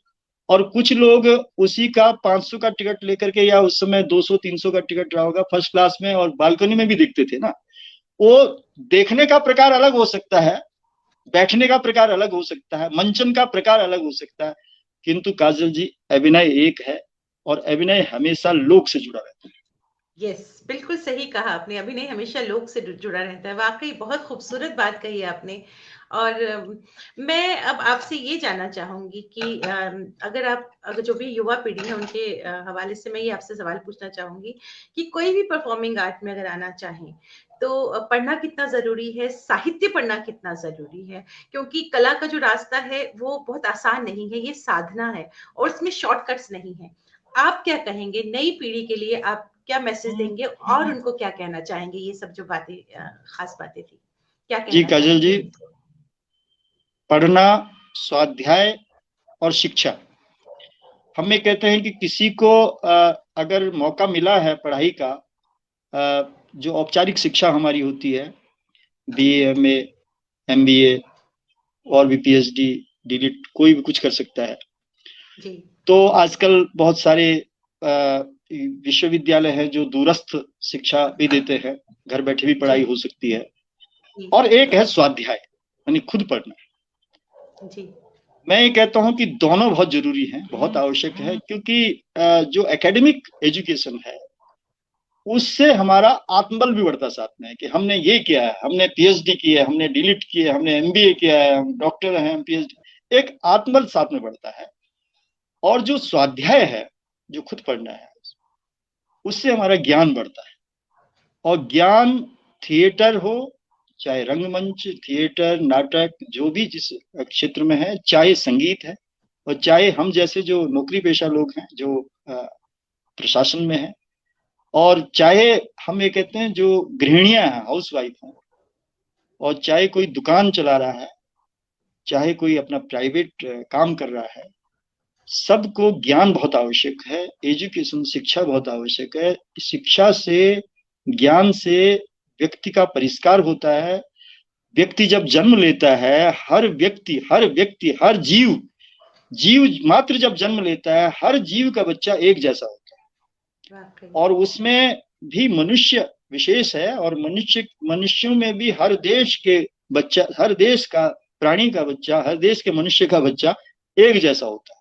और कुछ लोग उसी का 500 का टिकट लेकर के, या उस समय 200-300 का टिकट रहा होगा, फर्स्ट क्लास में और बालकनी में भी देखते थे ना। वो देखने का प्रकार अलग हो सकता है, बैठने का प्रकार अलग हो सकता है, मंचन का प्रकार अलग हो सकता है, किंतु काजल जी अभिनय एक है और अभिनय हमेशा लोक से जुड़ा रहता है। यस, बिल्कुल सही कहा आपने, अभिनय हमेशा लोक से जुड़ा रहता है। वाकई बहुत खूबसूरत बात कही आपने। और मैं अब आपसे ये जानना चाहूंगी कि अगर जो भी युवा पीढ़ी है उनके हवाले से मैं ये आपसे सवाल पूछना चाहूंगी कि कोई भी परफॉर्मिंग आर्ट में अगर आना चाहें तो पढ़ना कितना जरूरी है, साहित्य पढ़ना कितना जरूरी है? क्योंकि कला का जो रास्ता है वो बहुत आसान नहीं है, ये साधना है और इसमें शॉर्टकट्स नहीं है। आप क्या कहेंगे नई पीढ़ी के लिए? आप क्या मैसेज देंगे और उनको क्या कहना चाहेंगे? ये सब जो बातें खास बातें थी, क्या जी कहना काजल चाहेंगे जी, उनको? पढ़ना, स्वाध्याय और शिक्षा। हम ये कहते हैं कि किसी को अगर मौका मिला है पढ़ाई का, जो औपचारिक शिक्षा हमारी होती है, बीए, एमए, एमबीए और भी पीएचडी, डीलिट, कोई भी कुछ कर सकता है। जी। तो आजकल बहुत सारे विश्वविद्यालय हैं जो दूरस्थ शिक्षा भी देते हैं, घर बैठे भी जी। पढ़ाई हो सकती है। जी। और एक है स्वाध्याय, यानी खुद पढ़ना। जी। मैं ये कहता हूं कि दोनों बहुत जरूरी हैं, बहुत आवश्यक है, क्योंकि जो एकेडमिक एजुकेशन है उससे हमारा आत्मबल भी बढ़ता साथ में, कि हमने ये किया है, हमने पीएचडी की है, हमने डीलिट की है, हमने एमबीए किया है, हम डॉक्टर हैं, हम पीएचडी, एक आत्मबल साथ में बढ़ता है। और जो स्वाध्याय है, जो खुद पढ़ना है, उससे हमारा ज्ञान बढ़ता है। और ज्ञान, थिएटर हो, चाहे रंगमंच, थिएटर, नाटक, जो भी जिस क्षेत्र में है, चाहे संगीत है, और चाहे हम जैसे जो नौकरी पेशा लोग हैं, जो प्रशासन में है, और चाहे हम ये कहते हैं जो गृहिणियां हैं, हाउस वाइफ हैं, और चाहे कोई दुकान चला रहा है, चाहे कोई अपना प्राइवेट काम कर रहा है, सबको ज्ञान बहुत आवश्यक है। एजुकेशन, शिक्षा बहुत आवश्यक है। शिक्षा से, ज्ञान से व्यक्ति का परिष्कार होता है। व्यक्ति जब जन्म लेता है, हर व्यक्ति हर जीव, जीव मात्र जब जन्म लेता है, हर जीव का बच्चा एक जैसा होता है। और उसमें भी मनुष्य विशेष है, और मनुष्यों में भी हर देश के बच्चा, हर देश का प्राणी का बच्चा, हर देश के मनुष्य का बच्चा एक जैसा होता है।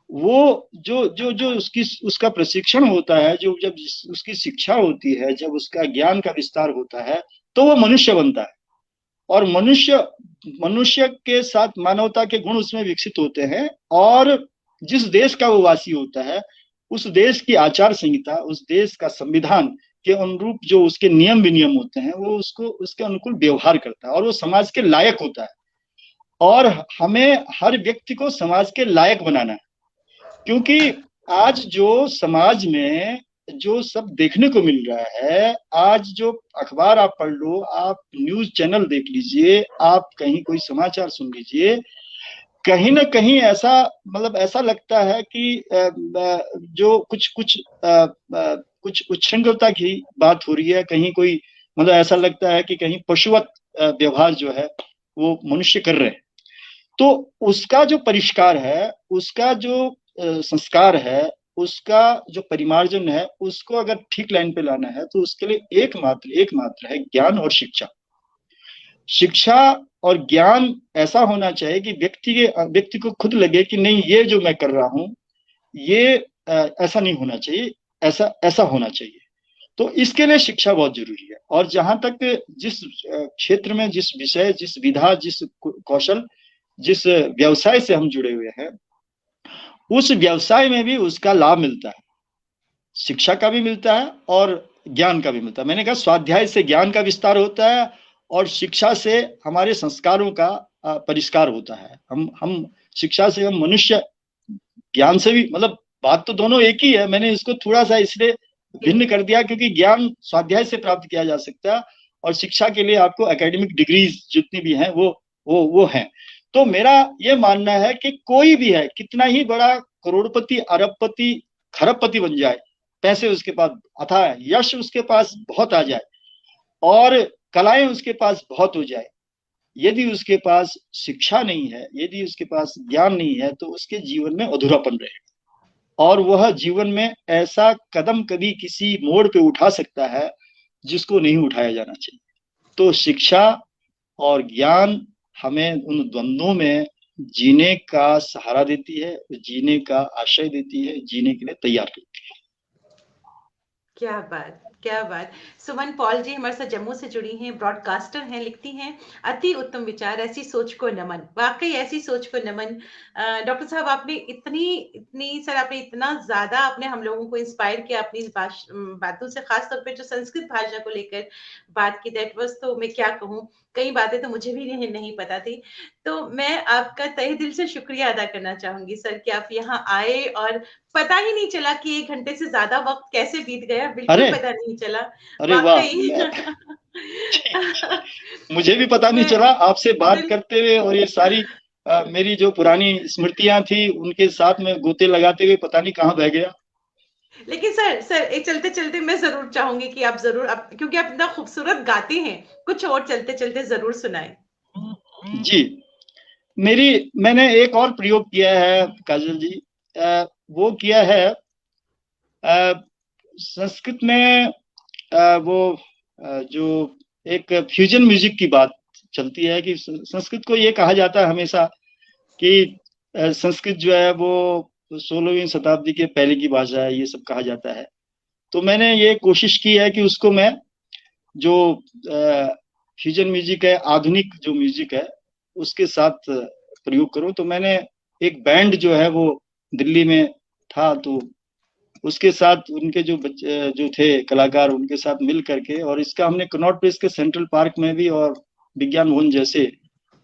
वो जो जो जो उसका प्रशिक्षण होता है, जो जब उसकी शिक्षा होती है, जब उसका ज्ञान का विस्तार होता है, तो वो मनुष्य बनता है। और मनुष्य मनुष्य के साथ मानवता के गुण उसमें विकसित होते हैं। और जिस देश का वो वासी होता है, उस देश की आचार संहिता, उस देश का संविधान के अनुरूप जो उसके नियम विनियम होते हैं, वो उसको उसके अनुकूल व्यवहार करता है, और वो समाज के लायक होता है। और हमें हर व्यक्ति को समाज के लायक बनाना है, क्योंकि आज जो समाज में जो सब देखने को मिल रहा है, आज जो अखबार आप पढ़ लो, आप न्यूज चैनल देख लीजिए, आप कहीं कोई समाचार सुन लीजिए, कहीं ना कहीं ऐसा, मतलब ऐसा लगता है कि जो कुछ कुछ कुछ उच्छृंखलता की बात हो रही है, कहीं कोई, मतलब ऐसा लगता है कि कहीं पशुवत व्यवहार जो है वो मनुष्य कर रहे हैं। तो उसका जो परिष्कार है, उसका जो संस्कार है, उसका जो परिमार्जन है, उसको अगर ठीक लाइन पे लाना है, तो उसके लिए एकमात्र है ज्ञान और शिक्षा। शिक्षा और ज्ञान ऐसा होना चाहिए कि व्यक्ति को खुद लगे कि नहीं, ये जो मैं कर रहा हूं, ये ऐसा नहीं होना चाहिए, ऐसा ऐसा होना चाहिए। तो इसके लिए शिक्षा बहुत जरूरी है। और जहां तक जिस क्षेत्र में, जिस विषय, जिस विधा, जिस कौशल, जिस व्यवसाय से हम जुड़े हुए हैं, उस व्यवसाय में भी उसका लाभ मिलता है, शिक्षा का भी मिलता है और ज्ञान का भी मिलता है। मैंने कहा स्वाध्याय से ज्ञान का विस्तार होता है और शिक्षा से हमारे संस्कारों का परिष्कार होता है। हम शिक्षा से हम मनुष्य, ज्ञान से भी, मतलब बात तो दोनों एक ही है। मैंने इसको थोड़ा सा इसलिए भिन्न कर दिया क्योंकि ज्ञान स्वाध्याय से प्राप्त किया जा सकता है और शिक्षा के लिए आपको एकेडमिक डिग्रीज जितनी भी हैं वो हैं। तो मेरा ये मानना है कि कोई भी है, कितना ही बड़ा करोड़पति, अरबपति, खरबपति बन जाए, पैसे उसके पास अथाह, यश उसके पास बहुत आ जाए और कलाएं उसके पास बहुत हो जाए, यदि उसके पास शिक्षा नहीं है, यदि उसके पास ज्ञान नहीं है, तो उसके जीवन में अधूरापन रहेगा और वह जीवन में ऐसा कदम कभी किसी मोड़ पे उठा सकता है जिसको नहीं उठाया जाना चाहिए। तो शिक्षा और ज्ञान हमें उन द्वंद्वों में जीने का सहारा देती है, जीने का आशय देती है, जीने के लिए तैयार करती है। क्या बात, क्या बात। सुमन पॉल जी हमारे साथ जम्मू से जुड़ी हैं, ब्रॉडकास्टर हैं, लिखती हैं, अति उत्तम विचार, ऐसी सोच को नमन। वाकई ऐसी सोच को नमन। डॉक्टर साहब, आपने इतनी इतनी सर आपने इतना ज्यादा आपने हम लोगों को इंस्पायर किया अपनी बातों से, खासतौर पे जो संस्कृत भाषा को लेकर बात की, दैट वाज, तो मैं क्या कहूँ, कई बातें तो मुझे भी नहीं पता थी। तो मैं आपका तहे दिल से शुक्रिया अदा करना चाहूंगी सर कि आप यहाँ आए और पता ही नहीं चला कि 1 घंटे से ज्यादा वक्त कैसे बीत गया, बिल्कुल अरे पता नहीं चला। अरे वाह, वाकई। मुझे भी पता नहीं मैं चला आपसे बात बिल करते हुए, और ये सारी मेरी जो पुरानी स्मृतियां थी उनके साथ में गोते लगाते हुए पता नहीं कहाँ बह गया। लेकिन सर एक चलते चलते मैं जरूर चाहूंगी कि आप जरूर, क्योंकि आप इतना खूबसूरत गाते हैं, कुछ और चलते चलते जरूर सुनाए। जी, मैंने एक और प्रयोग किया है काजल जी। वो किया है संस्कृत में, वो जो एक फ्यूजन म्यूजिक की बात चलती है कि संस्कृत को ये कहा जाता है हमेशा कि संस्कृत जो है वो 16वीं शताब्दी के पहले की भाषा है, ये सब कहा जाता है। तो मैंने ये कोशिश की है कि उसको मैं, जो फ्यूजन म्यूजिक है, आधुनिक जो म्यूजिक है, उसके साथ प्रयोग करूं। तो मैंने एक बैंड जो है वो दिल्ली में था, तो उसके साथ उनके जो बच्चे जो थे कलाकार, उनके साथ मिल करके, और इसका हमने कनॉट प्लेस के सेंट्रल पार्क में भी और विज्ञान भवन जैसे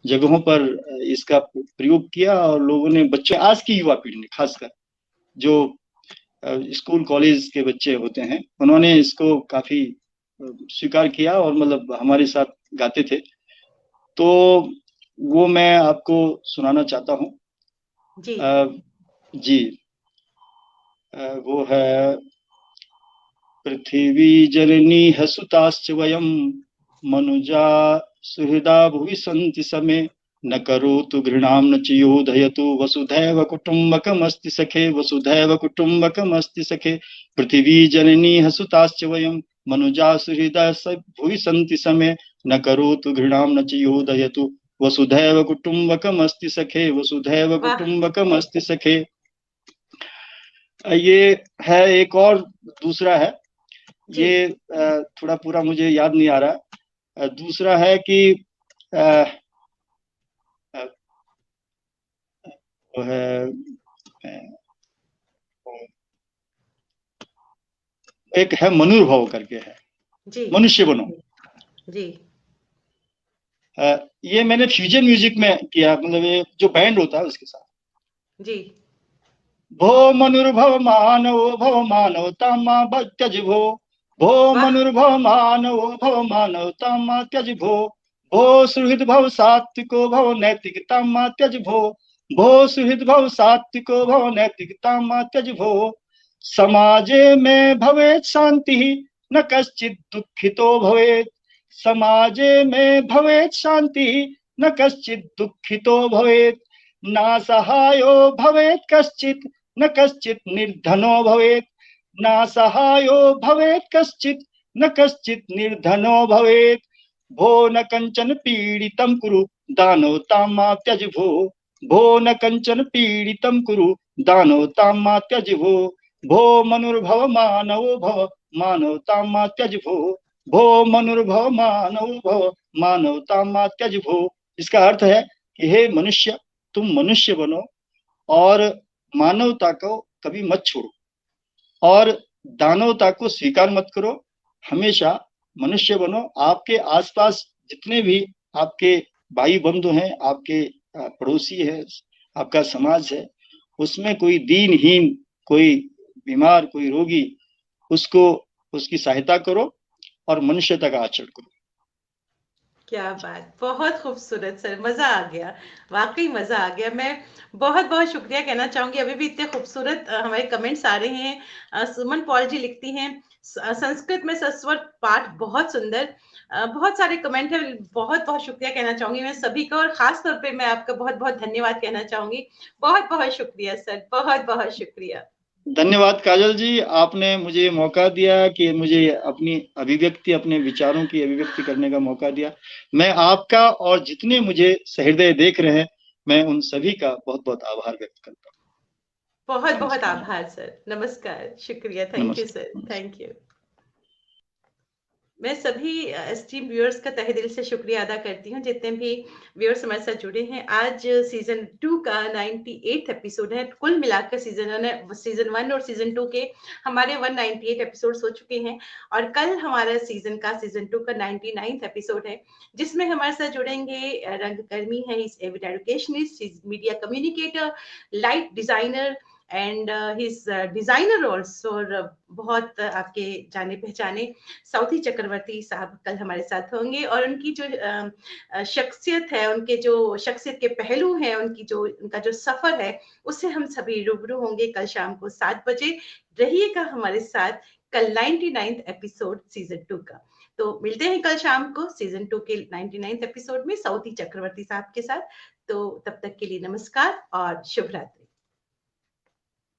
जगहों पर इसका प्रयोग किया। और लोगों ने, बच्चे, आज की युवा पीढ़ी ने खासकर, जो स्कूल कॉलेज के बच्चे होते हैं, उन्होंने इसको काफी स्वीकार किया और मतलब हमारे साथ गाते थे। तो वो मैं आपको सुनाना चाहता हूँ। जी जी, वो है, पृथिवी जननी हसुताश्च वयं मनुजा सुहृदा भुवि सन्ति समे न करोतु घृणां न च योधयतु वसुधैव कुटुम्बकमस्ति सखे वसुधैव कुटुम्बकमस्ति सखे पृथिवी जननी हसुताश्च वयं मनुजा सुहृदा भुवि सन्ति समे न करोतु घृणां न च योधयतु वसुधैव कुटुम्बकमस्ति सखे वसुधैव वाह। कुटुम्बकमस्ति सखे। ये है। एक और दूसरा है, जी ये थोड़ा पूरा मुझे याद नहीं आ रहा। दूसरा है कि अ, अ, वो है, एक है मनुर्भव करके है, जी मनुष्य बनो। जी ये मैंने फ्यूजन म्यूजिक में किया, मतलब ये जो बैंड होता है उसके साथ। जी। भो मनुर्भव मानव तामा त्यज भो, भो वाह। मनुर्भव मानव तामा त्यज भो, भो सुहृद भव सात्विको भव नैतिकता मा त्यज भो, भो सुहृद भव सात्विको भव नैतिकता मा त्यज भो, समाजे में भवेत् शांति न कश्चित् दुखितो भवेत्, समाजे में भवेत् शांति न कश्चित् दुखितो भवेत्, ना सहायो भवेत् कश्चित् न कश्चित् निर्धनो भवेत्, ना सहायो भवेत् कश्चित् न कश्चित् निर्धनो भवेत्, भो न कंचन पीड़ितं कुरु दानवतां मा त्यज भो, भो न कंचन पीड़ितं कुरु दानवतां मा त्यज भो, भो मनुर्भव मानवो भव, मानवतां मा त्यज भो, भो मनुर्भव मानवो भव, मानवतां मा त्यज भो। इसका अर्थ है कि हे मनुष्य, तुम मनुष्य बनो और मानवता को कभी मत छोड़ो, और दानवता को स्वीकार मत करो, हमेशा मनुष्य बनो। आपके आसपास जितने भी आपके भाई बंधु हैं, आपके पड़ोसी है, आपका समाज है, उसमें कोई दीनहीन, कोई बीमार, कोई रोगी, उसको उसकी सहायता करो और मनुष्यता का आचरण करो। क्या बात, बहुत खूबसूरत सर, मजा आ गया, वाकई मजा आ गया। मैं बहुत बहुत शुक्रिया कहना चाहूंगी। अभी भी इतने खूबसूरत हमारे कमेंट्स आ रहे हैं। सुमन पॉल जी लिखती हैं, संस्कृत में सस्वर पाठ बहुत सुंदर। बहुत सारे कमेंट है, बहुत बहुत शुक्रिया कहना चाहूंगी मैं सभी का, और खास तौर पे मैं आपका बहुत बहुत धन्यवाद कहना चाहूंगी। बहुत बहुत शुक्रिया सर, बहुत बहुत शुक्रिया। धन्यवाद काजल जी, आपने मुझे मौका दिया कि मुझे अपनी अभिव्यक्ति, अपने विचारों की अभिव्यक्ति करने का मौका दिया। मैं आपका और जितने मुझे सहृदय देख रहे हैं, मैं उन सभी का बहुत बहुत आभार व्यक्त करता हूँ। बहुत बहुत नमस्कार। आभार सर, नमस्कार, शुक्रिया, थैंक यू नमस्कार, सर, नमस्कार। Thank you. मैं सभी एस्टीम व्यूअर्स का तहे दिल से शुक्रिया अदा करती हूँ, जितने भी व्यूअर्स हमारे साथ जुड़े हैं। आज सीजन 2 का 98 एपिसोड है। कुल मिलाकर सीजन 1 और सीजन 2 के हमारे 198 एपिसोड्स हो चुके हैं, और कल हमारा सीजन 2 का 99 एपिसोड है, जिसमें हमारे साथ जुड़ेंगे रंगकर्मी है, Avid educationist, media communicator, light designer and his designer also, और बहुत आपके जाने पहचाने साउथी चक्रवर्ती साहब कल हमारे साथ होंगे। और उनकी जो शख्सियत है, उनके जो शख्सियत के पहलू हैं, उनका जो सफर है, उससे हम सभी रूबरू होंगे कल शाम को 7 बजे। रहिएगा हमारे साथ कल 99 एपिसोड सीजन 2 का। तो मिलते हैं कल शाम को सीजन 2 के 99 एपिसोड में साउथी चक्रवर्ती साहब के साथ। तो तब तक के लिए नमस्कार और शुभ रात्रि।